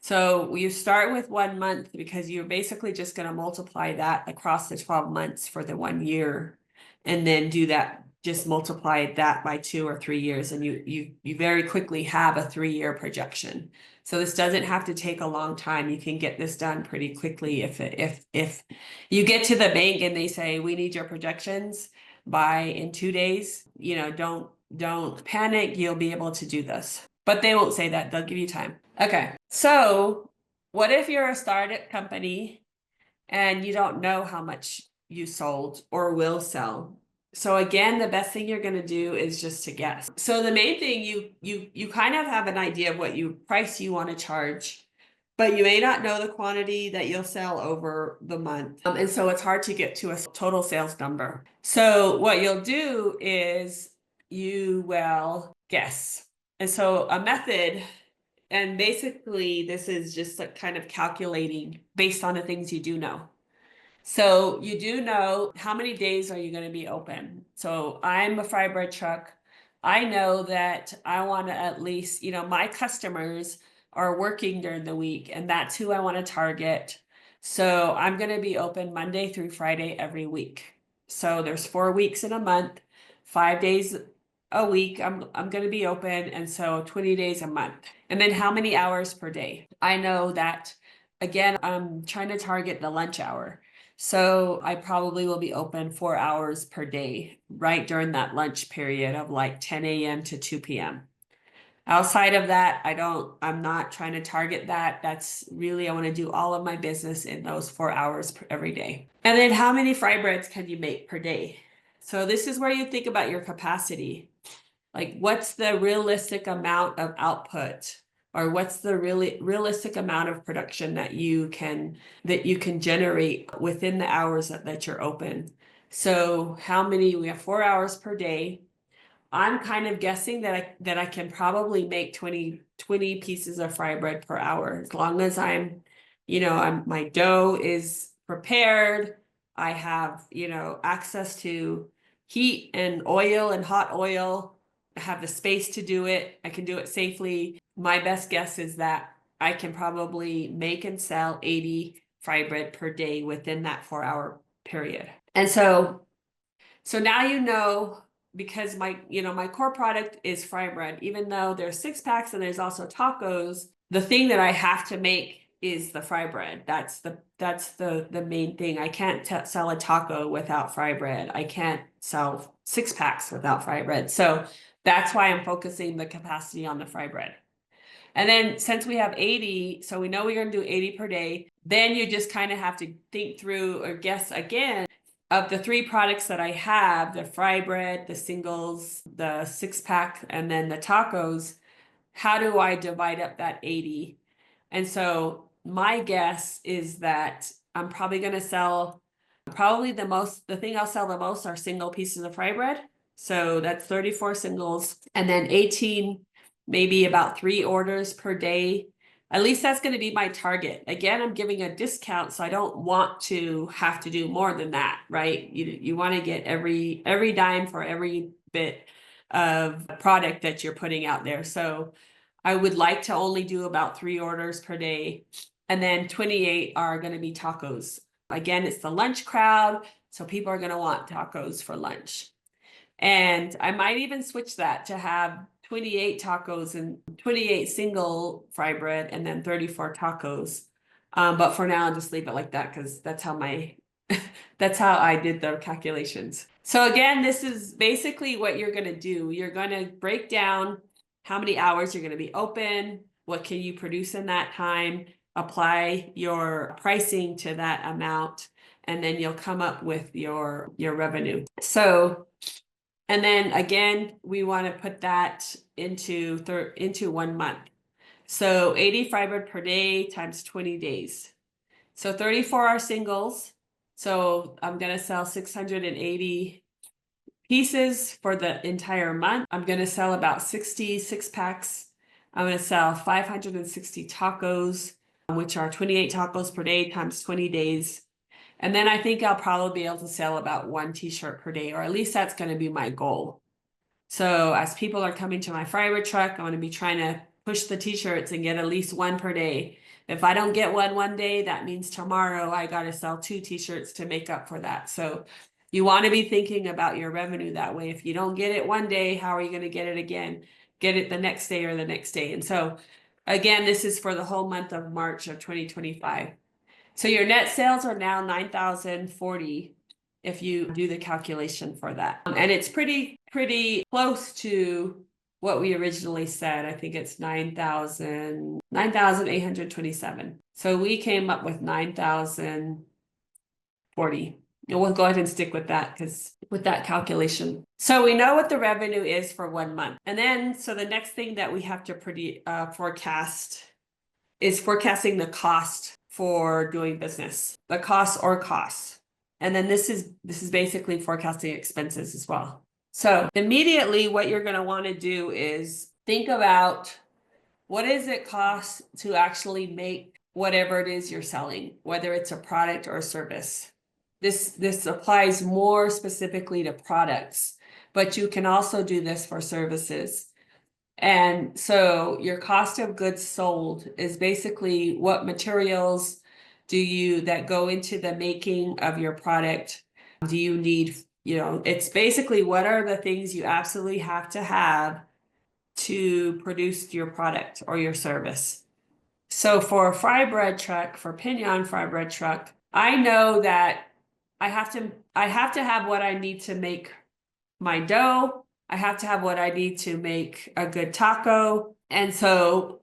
So you start with 1 month because you're basically just going to multiply that across the 12 months for the 1 year, and then do that, just multiply that by 2 or 3 years, and you very quickly have a 3-year projection. So this doesn't have to take a long time. You can get this done pretty quickly. If you get to the bank and they say, we need your projections in 2 days, don't panic. You'll be able to do this. But they won't say that. They'll give you time. Okay. So what if you're a startup company and you don't know how much you sold or will sell? So again, the best thing you're going to do is just to guess. So the main thing, you kind of have an idea of what price you want to charge, but you may not know the quantity that you'll sell over the month. And so it's hard to get to a total sales number. So what you'll do is you will guess. And so a method, and basically this is just like kind of calculating based on the things you do know. So you do know how many days are you going to be open. So I'm a fry bread truck. I know that I want to at least, my customers are working during the week, and that's who I want to target. So I'm going to be open Monday through Friday every week. So there's 4 weeks in a month, 5 days a week I'm going to be open, and so 20 days a month. And then how many hours per day? I know that, again, I'm trying to target the lunch hour. So I probably will be open 4 hours per day, right during that lunch period of like 10 a.m. to 2 p.m. Outside of that, I'm not trying to target that. That's really, I want to do all of my business in those 4 hours every day. And then how many fry breads can you make per day? So this is where you think about your capacity. Like, what's the realistic amount of output, or what's the realistic amount of production that you can generate within the hours that you're open? So we have 4 hours per day. I'm kind of guessing that I can probably make 20 pieces of fry bread per hour, as long as my dough is prepared. I have, access to heat and oil and hot oil. I have the space to do it. I can do it safely. My best guess is that I can probably make and sell 80 fry bread per day within that 4-hour period. And so now you know, because my core product is fry bread, even though there's 6-packs and there's also tacos, the thing that I have to make is the fry bread. That's the main thing. I can't sell a taco without fry bread. I can't sell 6-packs without fry bread. So that's why I'm focusing the capacity on the fry bread. And then since we have 80, so we know we're going to do 80 per day, then you just kind of have to think through or guess again of the 3 products that I have, the fry bread, the singles, the 6-pack, and then the tacos, how do I divide up that 80? And so my guess is that I'm probably going to sell the thing I'll sell the most are single pieces of fry bread. So that's 34 singles, and then 18, maybe about 3 orders per day. At least that's going to be my target. Again, I'm giving a discount, so I don't want to have to do more than that, right? You want to get every dime for every bit of product that you're putting out there. So I would like to only do about 3 orders per day. And then 28 are going to be tacos. Again, it's the lunch crowd, so people are going to want tacos for lunch. And I might even switch that to have 28 tacos and 28 single fry bread and then 34 tacos. But for now, I'll just leave it like that because that's how I did the calculations. So again, this is basically what you're going to do. You're going to break down how many hours you're going to be open, what can you produce in that time, apply your pricing to that amount, and then you'll come up with your revenue. So, and then again, we want to put that into 1 month. So 80 fry bread per day times 20 days. So 34 are singles. So I'm going to sell 680 pieces for the entire month. I'm going to sell about 60 6-packs. I'm going to sell 560 tacos, which are 28 tacos per day times 20 days. And then I think I'll probably be able to sell about 1 t-shirt per day, or at least that's going to be my goal. So as people are coming to my fry bread truck, I'm going to be trying to push the t-shirts and get at least 1 per day. If I don't get one day, that means tomorrow I got to sell 2 t-shirts to make up for that. So you want to be thinking about your revenue that way. If you don't get it one day, how are you going to get it again? Get it the next day or the next day. And so again, this is for the whole month of March of 2025. So your net sales are now 9,040 if you do the calculation for that. And it's pretty close to what we originally said. I think it's 9,827. So we came up with 9,040. And we'll go ahead and stick with that because with that calculation. So we know what the revenue is for 1 month. And then, so the next thing that we have to forecast is forecasting the cost for doing business, the costs. And then this is basically forecasting expenses as well. So immediately what you're going to want to do is think about what does it cost to actually make whatever it is you're selling, whether it's a product or a service. This applies more specifically to products, but you can also do this for services. And so your cost of goods sold is basically what materials that go into the making of your product do you need? It's basically what are the things you absolutely have to have to produce your product or your service. So for a fry bread truck, for Pinion fry bread truck, I know that I have to have what I need to make my dough. I have to have what I need to make a good taco. And so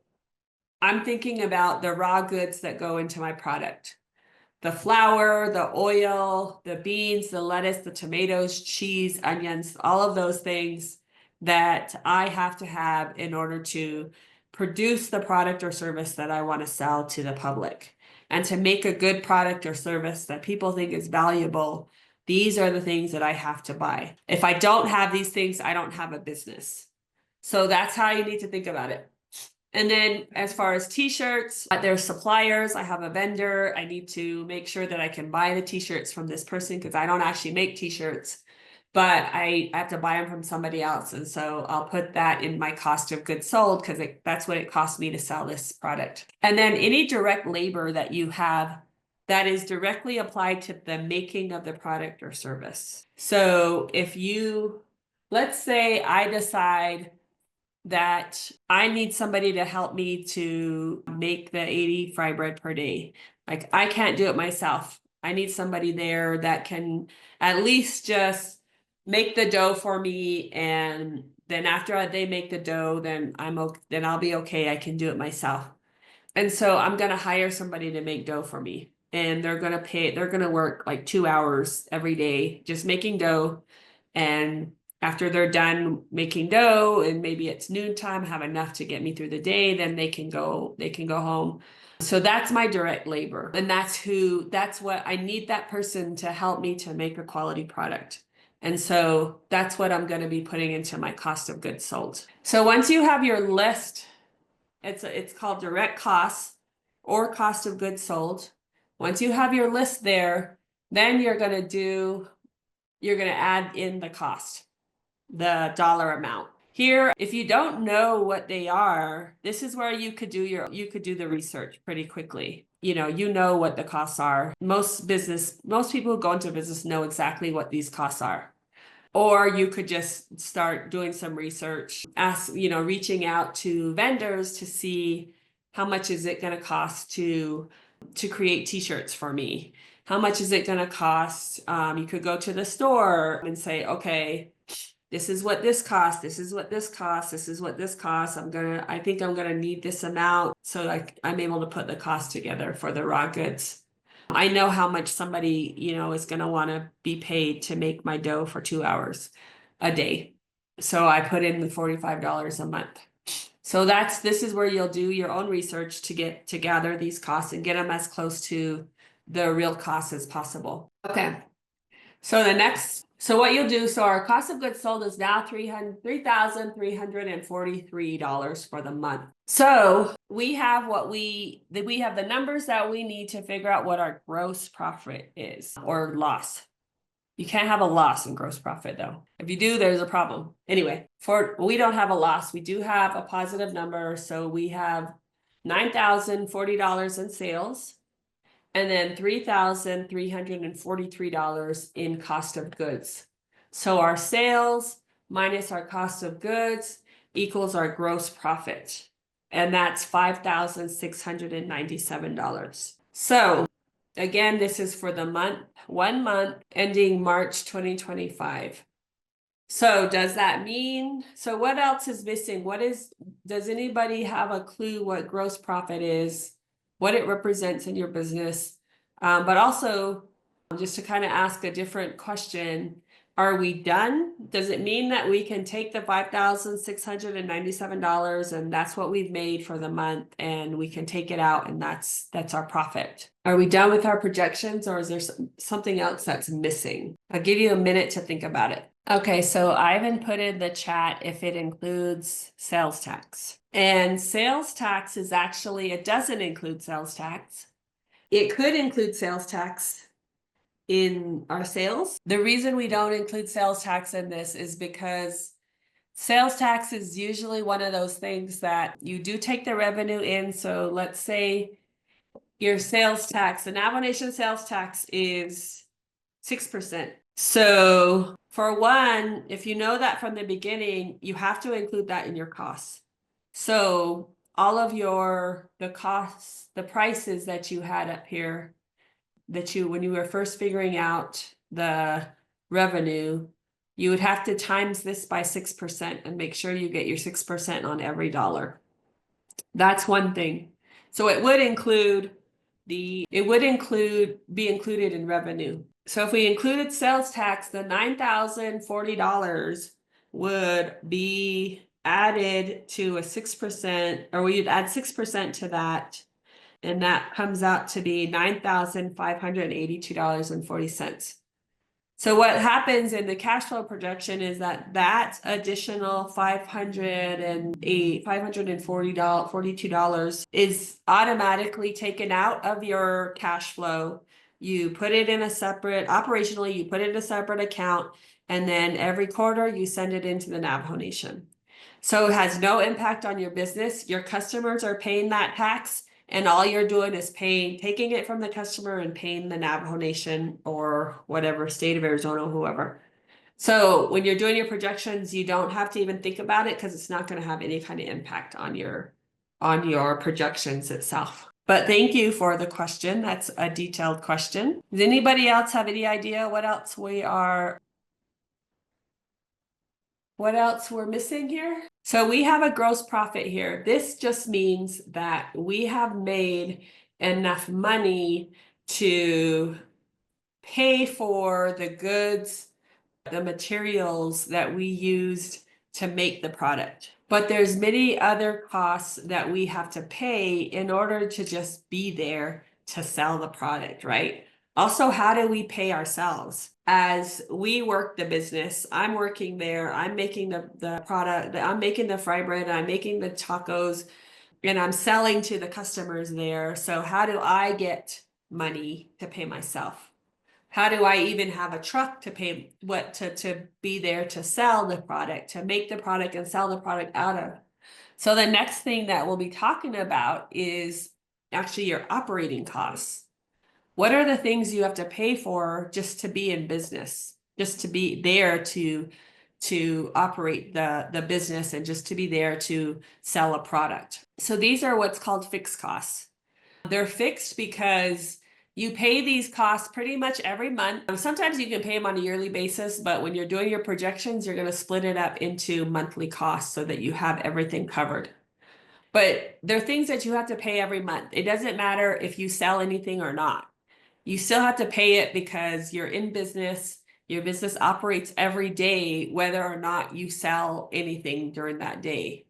I'm thinking about the raw goods that go into my product. The flour, the oil, the beans, the lettuce, the tomatoes, cheese, onions, all of those things that I have to have in order to produce the product or service that I want to sell to the public. And to make a good product or service that people think is valuable, these are the things that I have to buy. If I don't have these things, I don't have a business. So that's how you need to think about it. And then as far as t-shirts, there's suppliers. I have a vendor. I need to make sure that I can buy the t-shirts from this person because I don't actually make t-shirts. but I have to buy them from somebody else. And so I'll put that in my cost of goods sold because that's what it costs me to sell this product. And then any direct labor that you have that is directly applied to the making of the product or service. So if let's say I decide that I need somebody to help me to make the 80 fry bread per day. Like I can't do it myself. I need somebody there that can at least just make the dough for me, and then after they make the dough, then I'll be okay. I can do it myself. And so I'm going to hire somebody to make dough for me, and they're going to work like 2 hours every day just making dough. And after they're done making dough and maybe it's noontime, have enough to get me through the day, then they can go home. So that's my direct labor. And that's what I need, that person to help me to make a quality product. And so that's what I'm going to be putting into my cost of goods sold. So once you have your list, it's called direct costs or cost of goods sold. Once you have your list there, then you're going to add in the cost, the dollar amount. Here, if you don't know what they are, this is where you could do the research pretty quickly. You know what the costs are. Most people who go into business know exactly what these costs are. Or you could just start doing some research, reaching out to vendors to see how much is it going to cost to create t-shirts for me. How much is it going to cost? You could go to the store and say, okay, this is what this costs. This is what this costs. This is what this costs. I think I'm going to need this amount. So I'm able to put the cost together for the raw goods. I know how much somebody, is going to want to be paid to make my dough for 2 hours a day. So I put in the $45 a month. So this is where you'll do your own research to gather these costs and get them as close to the real cost as possible. Okay. So what you'll do, so our cost of goods sold is now $3,343 for the month. So we have the numbers that we need to figure out what our gross profit is, or loss. You can't have a loss in gross profit though. If you do, there's a problem. Anyway, we don't have a loss. We do have a positive number. So we have $9,040 in sales, and then $3,343 in cost of goods. So our sales minus our cost of goods equals our gross profit. And that's $5,697. So again, this is for the 1 month ending March 2025. So does that mean, so what else is missing? Does anybody have a clue what gross profit is, what it represents in your business? But also just to kind of ask a different question, are we done? Does it mean that we can take the $5,697 and that's what we've made for the month and we can take it out and that's our profit? Are we done with our projections, or is there something else that's missing? I'll give you a minute to think about it. Okay, so Ivan put in the chat if it includes sales tax. And sales tax is actually, it doesn't include sales tax. It could include sales tax in our sales. The reason we don't include sales tax in this is because sales tax is usually one of those things that you do take the revenue in. So let's say your sales tax, the Navajo sales tax is 6%. So for one, if you know that from the beginning, you have to include that in your costs. So all of the costs, the prices that you had up here, when you were first figuring out the revenue, you would have to times this by 6% and make sure you get your 6% on every dollar. That's one thing. So it would be included in revenue. So if we included sales tax, the $9,040 would be added to a 6%, or we'd add 6% to that. And that comes out to be $9,582.40. So what happens in the cash flow projection is that additional $542 is automatically taken out of your cash flow. You put it in operationally, you put it in a separate account, And then every quarter you send it into the Navajo Nation. So it has no impact on your business. Your customers are paying that tax, and all you're doing is taking it from the customer and paying the Navajo Nation or whatever, state of Arizona, whoever. So when you're doing your projections, you don't have to even think about it because it's not going to have any kind of impact on your projections itself. But thank you for the question. That's a detailed question. Does anybody else have any idea what else we're missing here? So we have a gross profit here. This just means that we have made enough money to pay for the goods, the materials that we used to make the product. But there's many other costs that we have to pay in order to just be there to sell the product, right? Also, how do we pay ourselves? As we work the business, I'm working there, I'm making the product, I'm making the fry bread, I'm making the tacos, and I'm selling to the customers there. So how do I get money to pay myself? How do I even have a truck to pay to be there to sell the product, to make the product and sell the product out of? So the next thing that we'll be talking about is actually your operating costs. What are the things you have to pay for just to be in business, just to be there to operate the business and just to be there to sell a product? So these are what's called fixed costs. They're fixed because you pay these costs pretty much every month. Sometimes you can pay them on a yearly basis, but when you're doing your projections, you're going to split it up into monthly costs so that you have everything covered. But they're things that you have to pay every month. It doesn't matter if you sell anything or not. You still have to pay it because you're in business. Your business operates every day, whether or not you sell anything during that day.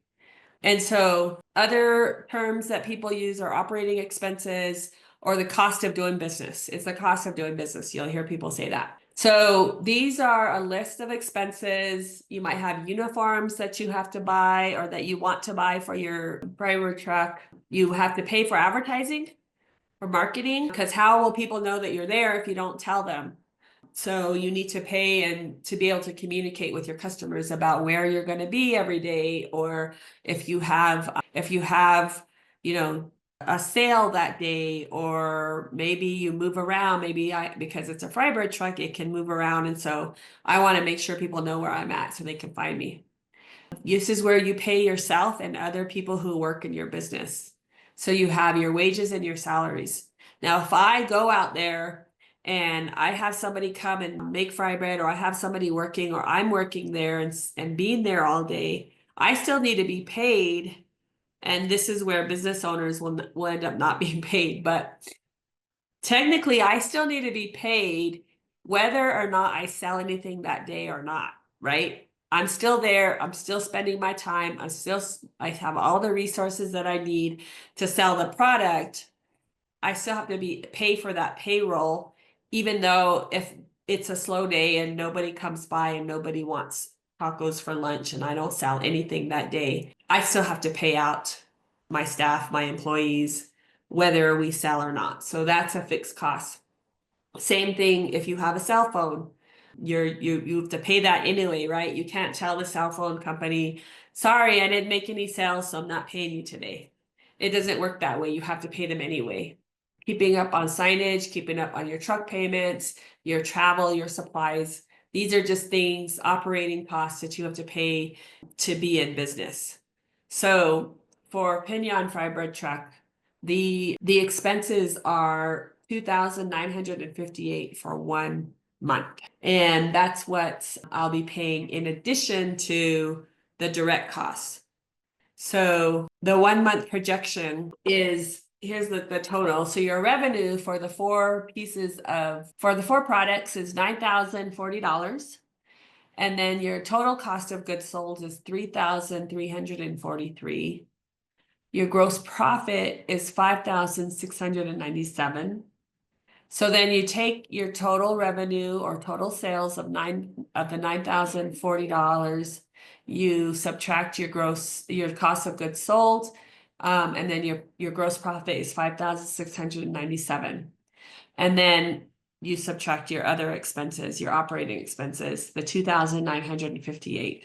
And so other terms that people use are operating expenses or the cost of doing business. It's the cost of doing business. You'll hear people say that. So these are a list of expenses. You might have uniforms that you have to buy or that you want to buy for your primer truck. You have to pay for advertising, for marketing, because how will people know that you're there if you don't tell them? So you need to pay and to be able to communicate with your customers about where you're going to be every day, or if you have, you know, a sale that day, or maybe you move around, because it's a fry bread truck, it can move around. And so I want to make sure people know where I'm at so they can find me. This is where you pay yourself and other people who work in your business. So you have your wages and your salaries. Now, if I go out there and I have somebody come and make fry bread, or I have somebody working, or I'm working there and being there all day, I still need to be paid. And this is where business owners will end up not being paid. But technically, I still need to be paid whether or not I sell anything that day or not, right? I'm still there. I'm still spending my time. I have all the resources that I need to sell the product. I still have to pay for that payroll, even though if it's a slow day and nobody comes by and nobody wants tacos for lunch and I don't sell anything that day, I still have to pay out my staff, my employees, whether we sell or not. So that's a fixed cost. Same thing if you have a cell phone. You have to pay that anyway, right? You can't tell the cell phone company, sorry, I didn't make any sales, so I'm not paying you today. It doesn't work that way. You have to pay them anyway. Keeping up on signage, keeping up on your truck payments, your travel, your supplies. These are just things, operating costs that you have to pay to be in business. So for Pinion Fry Bread Truck, the expenses are $2,958 for 1 month. And that's what I'll be paying in addition to the direct costs. So the 1 month projection is, here's the total. So your revenue for the four products is $9,040. And then your total cost of goods sold is $3,343. Your gross profit is $5,697. So then you take your total revenue or total sales of the $9,040. You subtract your cost of goods sold, and then your gross profit is $5,697. And then you subtract your other expenses, your operating expenses, the 2,958.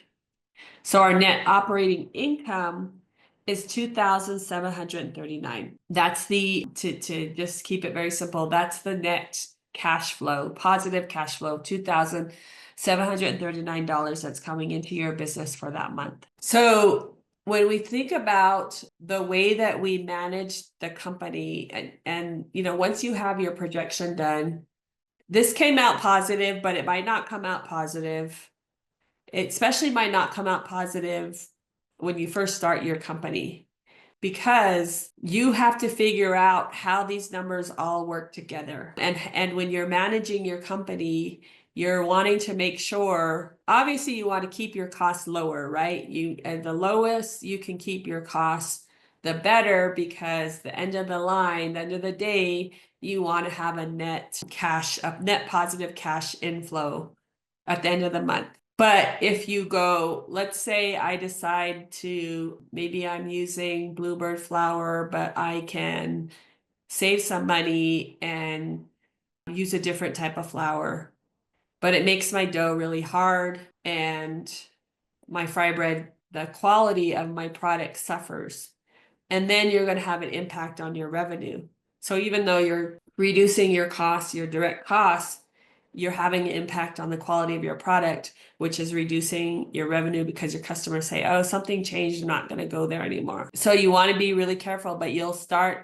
So our net operating income is 2,739. That's to just keep it very simple, that's the net cash flow, positive cash flow, $2,739 that's coming into your business for that month. So when we think about the way that we manage the company, and once you have your projection done, this came out positive, but it might not come out positive. It especially might not come out positive when you first start your company, because you have to figure out how these numbers all work together. And when you're managing your company, you're wanting to make sure, obviously you want to keep your costs lower, right? At the lowest you can keep your costs, the better, because the end of the line, the end of the day, you want to have a net positive cash inflow at the end of the month. But if you go, let's say I decide maybe I'm using bluebird flour, but I can save some money and use a different type of flour, but it makes my dough really hard and my fry bread, the quality of my product suffers. And then you're going to have an impact on your revenue. So even though you're reducing your costs, your direct costs, you're having an impact on the quality of your product, which is reducing your revenue because your customers say, oh, something changed, I'm not going to go there anymore. So you want to be really careful, but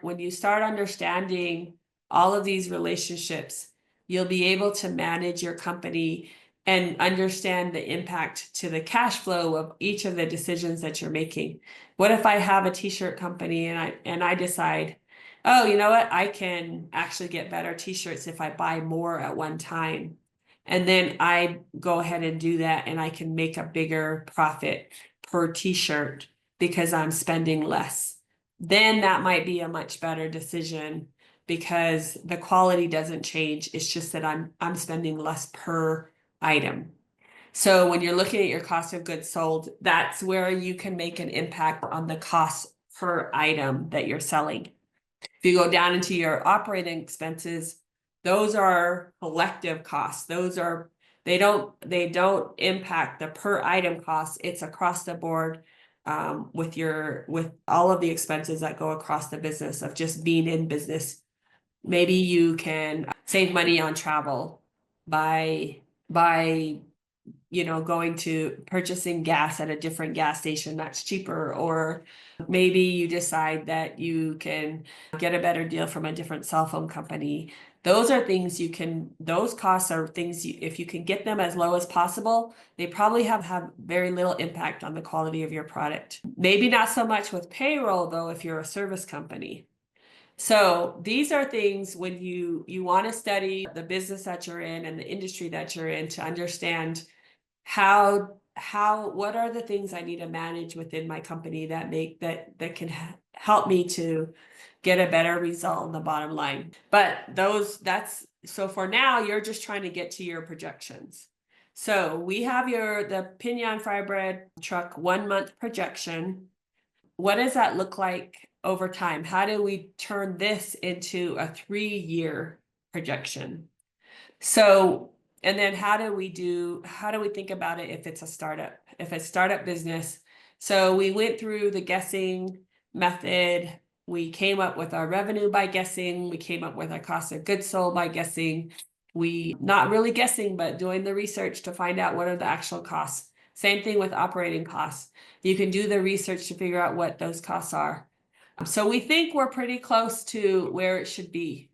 when you start understanding all of these relationships, you'll be able to manage your company and understand the impact to the cash flow of each of the decisions that you're making. What if I have a t-shirt company and I decide, oh, you know what? I can actually get better t-shirts if I buy more at one time. And then I go ahead and do that, and I can make a bigger profit per t-shirt because I'm spending less. Then that might be a much better decision, because the quality doesn't change. It's just that I'm spending less per item. So when you're looking at your cost of goods sold, that's where you can make an impact on the cost per item that you're selling. If you go down into your operating expenses, those are collective costs. They don't impact the per item costs. It's across the board with all of the expenses that go across the business of just being in business. Maybe you can save money on travel by going to purchasing gas at a different gas station that's cheaper, or maybe you decide that you can get a better deal from a different cell phone company. Those costs are things, if you can get them as low as possible, they probably have very little impact on the quality of your product. Maybe not so much with payroll though, if you're a service company. So these are things when you want to study the business that you're in and the industry that you're in to understand what are the things I need to manage within my company that can help me to get a better result on the bottom line. But so for now, you're just trying to get to your projections. So we have the Pinion Fry Bread Truck 1 month projection. What does that look like over time? How do we turn this into a 3-year projection? So, and then how do we think about it if it's a startup business? So we went through the guessing method. We came up with our revenue by guessing. We came up with our cost of goods sold by guessing. Not really guessing, but doing the research to find out what are the actual costs. Same thing with operating costs. You can do the research to figure out what those costs are. So we think we're pretty close to where it should be.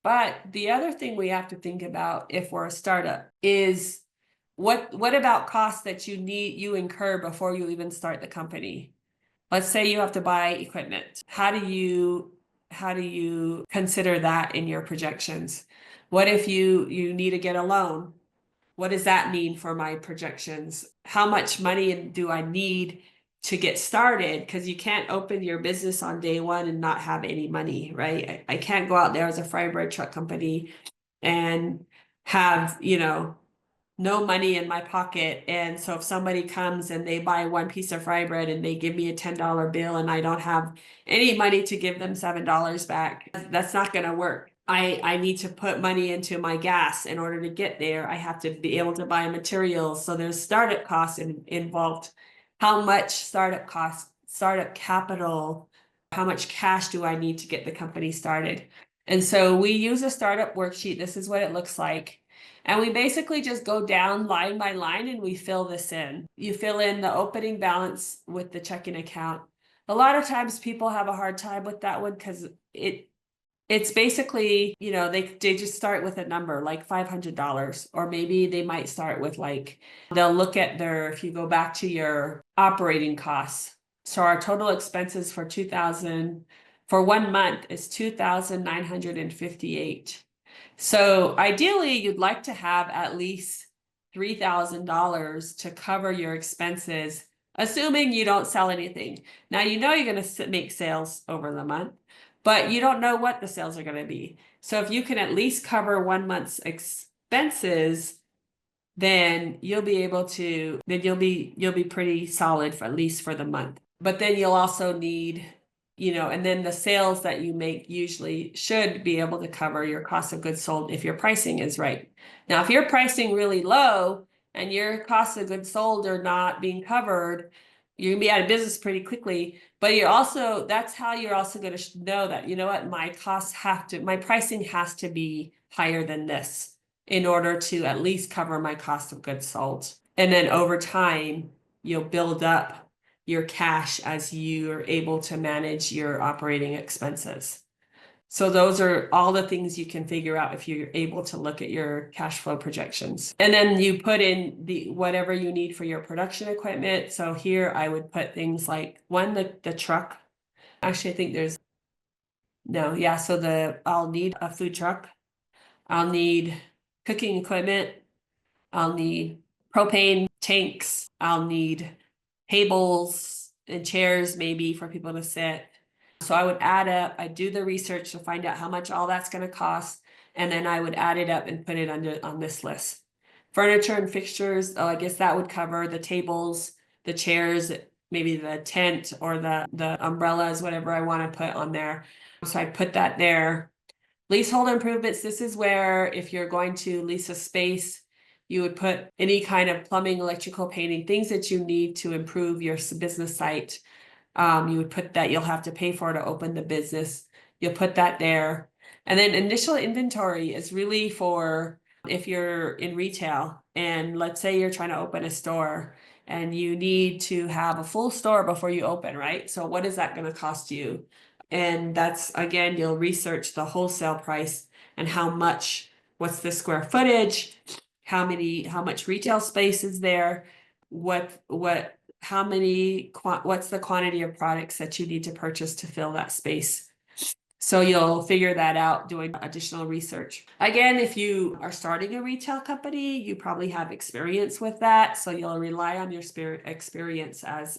But the other thing we have to think about if we're a startup is what about costs that you incur before you even start the company? Let's say you have to buy equipment. How do you consider that in your projections? What if you need to get a loan? What does that mean for my projections? How much money do I need to get started? Because you can't open your business on day one and not have any money, right? I can't go out there as a fry bread truck company and have, no money in my pocket. And so if somebody comes and they buy one piece of fry bread and they give me a $10 bill and I don't have any money to give them $7 back, that's not going to work. I need to put money into my gas in order to get there. I have to be able to buy materials. So there's startup costs involved. How much startup costs, startup capital, how much cash do I need to get the company started? And so we use a startup worksheet. This is what it looks like. And we basically just go down line by line and we fill this in. You fill in the opening balance with the checking account. A lot of times people have a hard time with that one because it's basically, you know, they just start with a number like $500, or maybe they might start with like, they'll look at their, if you go back to your operating costs. So our total expenses for 2000 for 1 month is 2,958. So ideally you'd like to have at least $3,000 to cover your expenses, assuming you don't sell anything. Now, you know, you're going to make sales over the month, but you don't know what the sales are going to be. So if you can at least cover 1 month's expenses, then you'll be able to, then you'll be pretty solid for at least for the month. But then you'll also need, you know, and then the sales that you make usually should be able to cover your cost of goods sold if your pricing is right. Now, if you're pricing really low and your cost of goods sold are not being covered, you're gonna be out of business pretty quickly. But you're also, that's how you're also going to know that, you know what, my costs have to, my pricing has to be higher than this in order to at least cover my cost of goods sold. And then over time, you'll build up your cash as you are able to manage your operating expenses. So those are all the things you can figure out if you're able to look at your cash flow projections. And then you put in the whatever you need for your production equipment. So here I would put things like the truck. Actually, I think there's no, yeah. So I'll need a food truck. I'll need cooking equipment. I'll need propane tanks. I'll need tables and chairs maybe for people to sit. So I would add up, I do the research to find out how much all that's going to cost. And then I would add it up and put it on this list. Furniture and fixtures, oh, I guess that would cover the tables, the chairs, maybe the tent or the umbrellas, whatever I want to put on there. So I put that there. Leasehold improvements, this is where if you're going to lease a space, you would put any kind of plumbing, electrical, painting, things that you need to improve your business site. You would put that, you'll have to pay for to open the business. You'll put that there. And then initial inventory is really for if you're in retail and let's say you're trying to open a store and you need to have a full store before you open, right? So what is that going to cost you? And that's, again, you'll research the wholesale price and what's the square footage, how much retail space is there, what's the quantity of products that you need to purchase to fill that space. So you'll figure that out doing additional research. Again, if you are starting a retail company, you probably have experience with that. So you'll rely on your experience as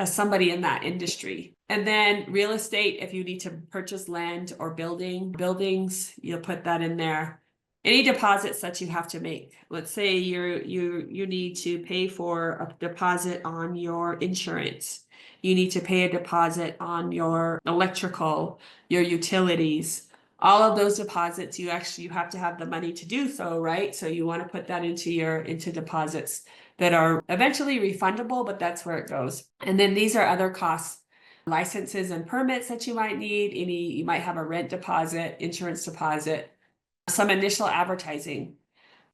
somebody in that industry. And then real estate, if you need to purchase land or buildings, you'll put that in there. Any deposits that you have to make. Let's say you need to pay for a deposit on your insurance. You need to pay a deposit on your electrical, your utilities. All of those deposits, you have to have the money to do so, right? So you want to put that into deposits that are eventually refundable, but that's where it goes. And then these are other costs, licenses and permits that you might need. You might have a rent deposit, insurance deposit, some initial advertising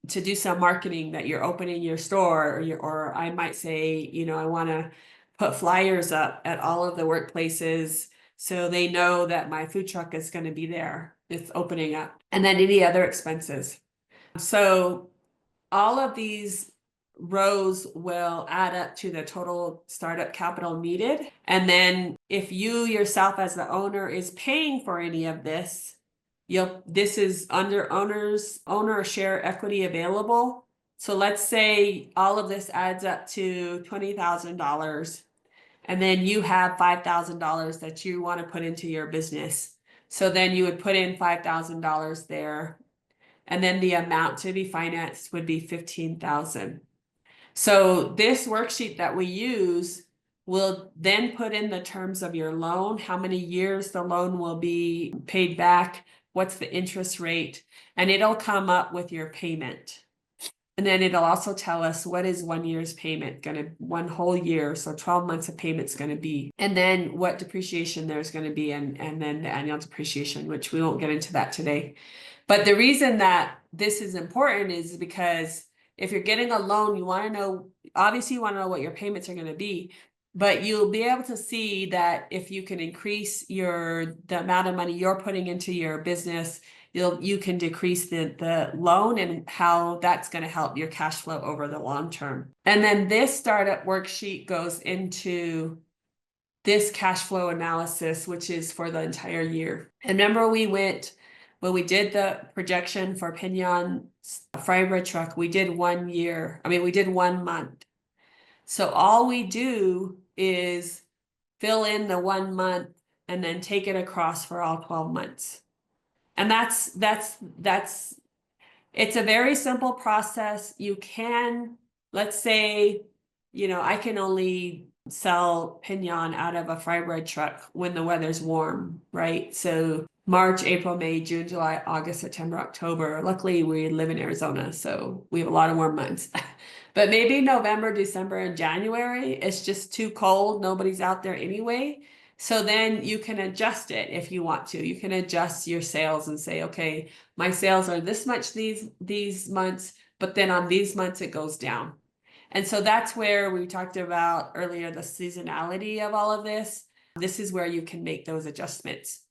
to do some marketing that you're opening your store, or I might say, I want to put flyers up at all of the workplaces so they know that my food truck is going to be there. It's opening up. And then any other expenses. So all of these rows will add up to the total startup capital needed. And then if you yourself as the owner is paying for any of this, this is under owner share equity available. So let's say all of this adds up to $20,000 and then you have $5,000 that you want to put into your business. So then you would put in $5,000 there. And then the amount to be financed would be $15,000. So this worksheet that we use We'll then put in the terms of your loan, how many years the loan will be paid back, what's the interest rate, and it'll come up with your payment. And then it'll also tell us what is 1 year's payment gonna, 1 whole year, so 12 months of payments gonna be. And then what depreciation there's gonna be, and then the annual depreciation, which we won't get into that today. But the reason that this is important is because if you're getting a loan, you wanna know, obviously you wanna know what your payments are gonna be, but you'll be able to see that if you can increase the amount of money you're putting into your business, you can decrease the loan, and how that's going to help your cash flow over the long term. And then this startup worksheet goes into this cash flow analysis, which is for the entire year. And remember, when we did the projection for Pinion fry bread truck, we did 1 year. I mean, we did 1 month. So all we do is fill in the 1 month and then take it across for all 12 months. And it's a very simple process. You can, let's say, I can only sell Pinion out of a fry bread truck when the weather's warm, right? So March, April, May, June, July, August, September, October. Luckily, we live in Arizona, so we have a lot of warm months. But maybe November, December, and January, it's just too cold. Nobody's out there anyway. So then you can adjust it if you want to. You can adjust your sales and say, okay, my sales are this much these months, but then on these months it goes down. And so that's where we talked about earlier, the seasonality of all of this. This is where you can make those adjustments.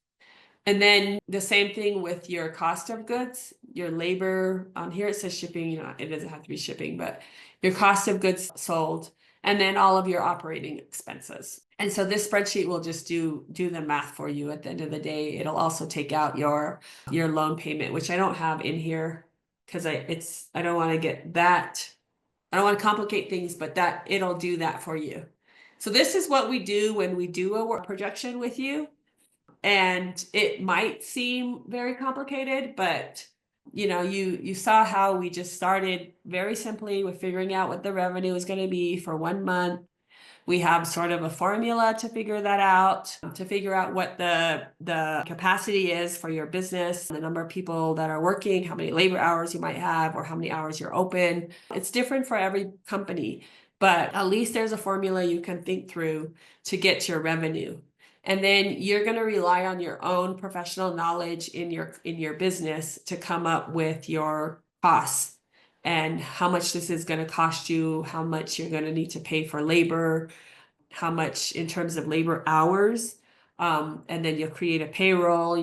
And then the same thing with your cost of goods, your labor. On here it says shipping, it doesn't have to be shipping, but your cost of goods sold, and then all of your operating expenses. And so this spreadsheet will just do the math for you at the end of the day. It'll also take out your loan payment, which I don't have in here because I don't want to get that. I don't want to complicate things, but it'll do that for you. So this is what we do when we do a work projection with you. And it might seem very complicated, but you saw how we just started very simply with figuring out what the revenue is going to be for 1 month. We have sort of a formula to figure that out, to figure out what the capacity is for your business, the number of people that are working, how many labor hours you might have, or how many hours you're open. It's different for every company, but at least there's a formula you can think through to get your revenue. And then you're going to rely on your own professional knowledge in your business to come up with your costs and how much this is going to cost you, how much you're going to need to pay for labor, how much in terms of labor hours. And then you'll create a payroll.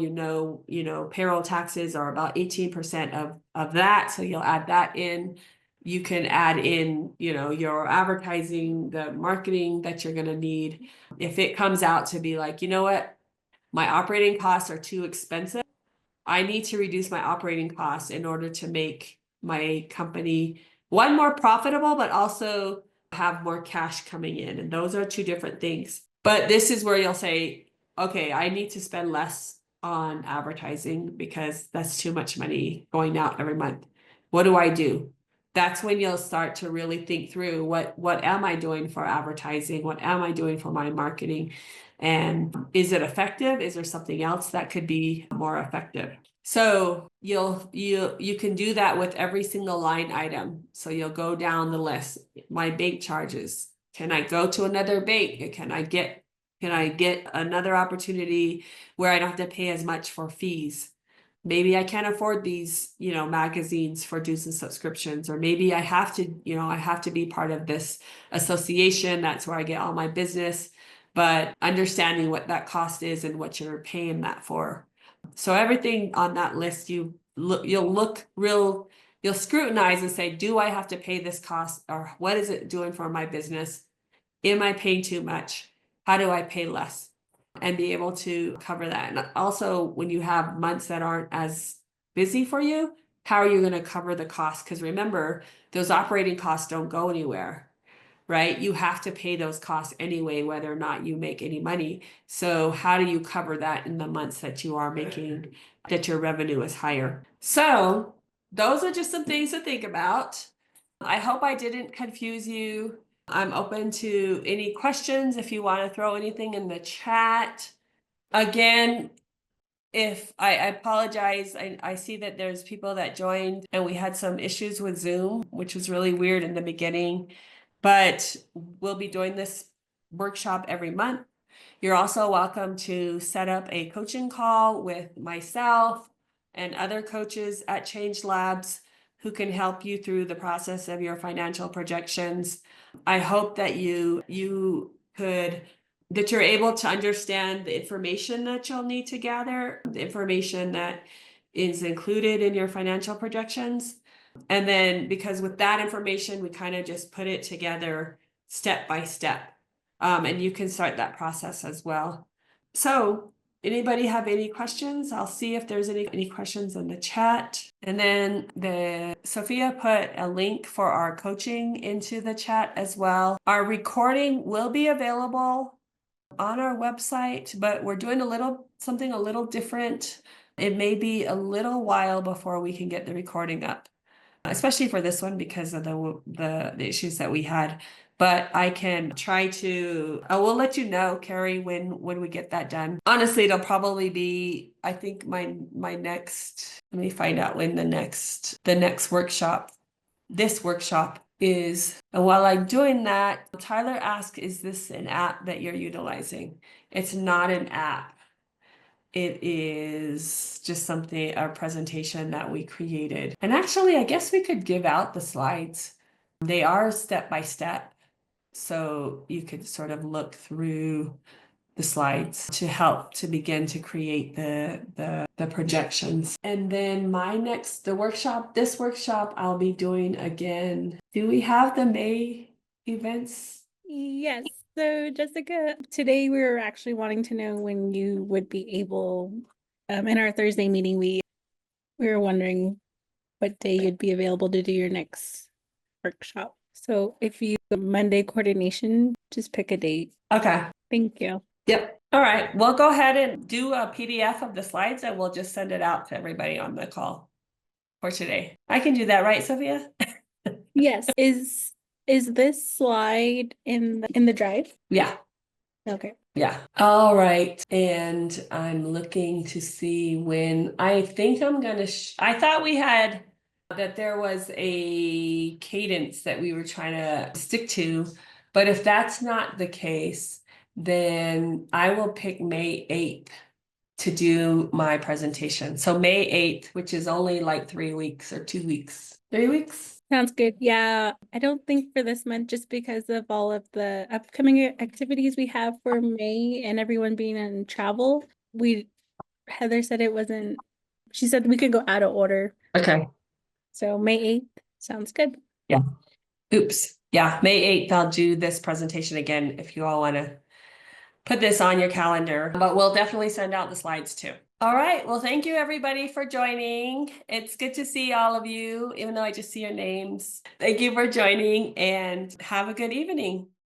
Payroll taxes are about 18% of that. So you'll add that in. You can add in, your advertising, the marketing that you're going to need. If it comes out to be like, you know what, my operating costs are too expensive, I need to reduce my operating costs in order to make my company, one, more profitable, but also have more cash coming in. And those are two different things. But this is where you'll say, okay, I need to spend less on advertising because that's too much money going out every month. What do I do? That's when you'll start to really think through what am I doing for advertising? What am I doing for my marketing? And is it effective? Is there something else that could be more effective? So you can do that with every single line item. So you'll go down the list. My bank charges. Can I go to another bank? Can I get another opportunity where I don't have to pay as much for fees? Maybe I can't afford these, magazines for dues and subscriptions, or maybe I have to be part of this association. That's where I get all my business, but understanding what that cost is and what you're paying that for. So everything on that list, you'll scrutinize and say, do I have to pay this cost, or what is it doing for my business? Am I paying too much? How do I pay less? And be able to cover that. And also, when you have months that aren't as busy for you, how are you going to cover the costs? Because remember, those operating costs don't go anywhere, right? You have to pay those costs anyway, whether or not you make any money. So how do you cover that in the months that you are making, that your revenue is higher? So those are just some things to think about. I hope I didn't confuse you. I'm open to any questions if you want to throw anything in the chat. Again, if I apologize, I see that there's people that joined and we had some issues with Zoom, which was really weird in the beginning, but we'll be doing this workshop every month. You're also welcome to set up a coaching call with myself and other coaches at Change Labs who can help you through the process of your financial projections. I hope that you're able to understand the information that you'll need to gather, the information that is included in your financial projections. And then because with that information, we kind of just put it together step by step. And you can start that process as well. So anybody have any questions? I'll see if there's any questions in the chat. And then Sophia put a link for our coaching into the chat as well. Our recording will be available on our website, but we're doing something a little different. It may be a little while before we can get the recording up, especially for this one because of the issues that we had. But I can try to, I will let you know, Carrie, when we get that done. Honestly, it'll probably be, I think my next, let me find out when the next workshop, this workshop is. And while I'm doing that, Tyler asked, is this an app that you're utilizing? It's not an app. It is just a presentation that we created. And actually, I guess we could give out the slides. They are step by step. So you could sort of look through the slides to help to begin to create the projections. And then this workshop I'll be doing again. Do we have the May events? Yes. So Jessica, today we were actually wanting to know when you would be able, in our Thursday meeting, we were wondering what day you'd be available to do your next workshop. So if you Monday coordination, just pick a date. Okay. Thank you. Yep. All right. We'll go ahead and do a PDF of the slides and we'll just send it out to everybody on the call for today. I can do that, right, Sophia? Yes. Is this slide in the drive? Yeah. Okay. Yeah. All right. And I'm looking to see when I think I'm going to, I thought we had that there was a cadence that we were trying to stick to, but if that's not the case, then I will pick May 8th to do my presentation. So May 8th, which is only like 3 weeks or 2 weeks. 3 weeks? Sounds good. Yeah, I don't think for this month, just because of all of the upcoming activities we have for May and everyone being in travel. Heather said she said we could go out of order. Okay. So May 8th sounds good. Yeah. Oops. Yeah. May 8th, I'll do this presentation again if you all want to put this on your calendar, but we'll definitely send out the slides too. All right. Well, thank you everybody for joining. It's good to see all of you, even though I just see your names. Thank you for joining and have a good evening.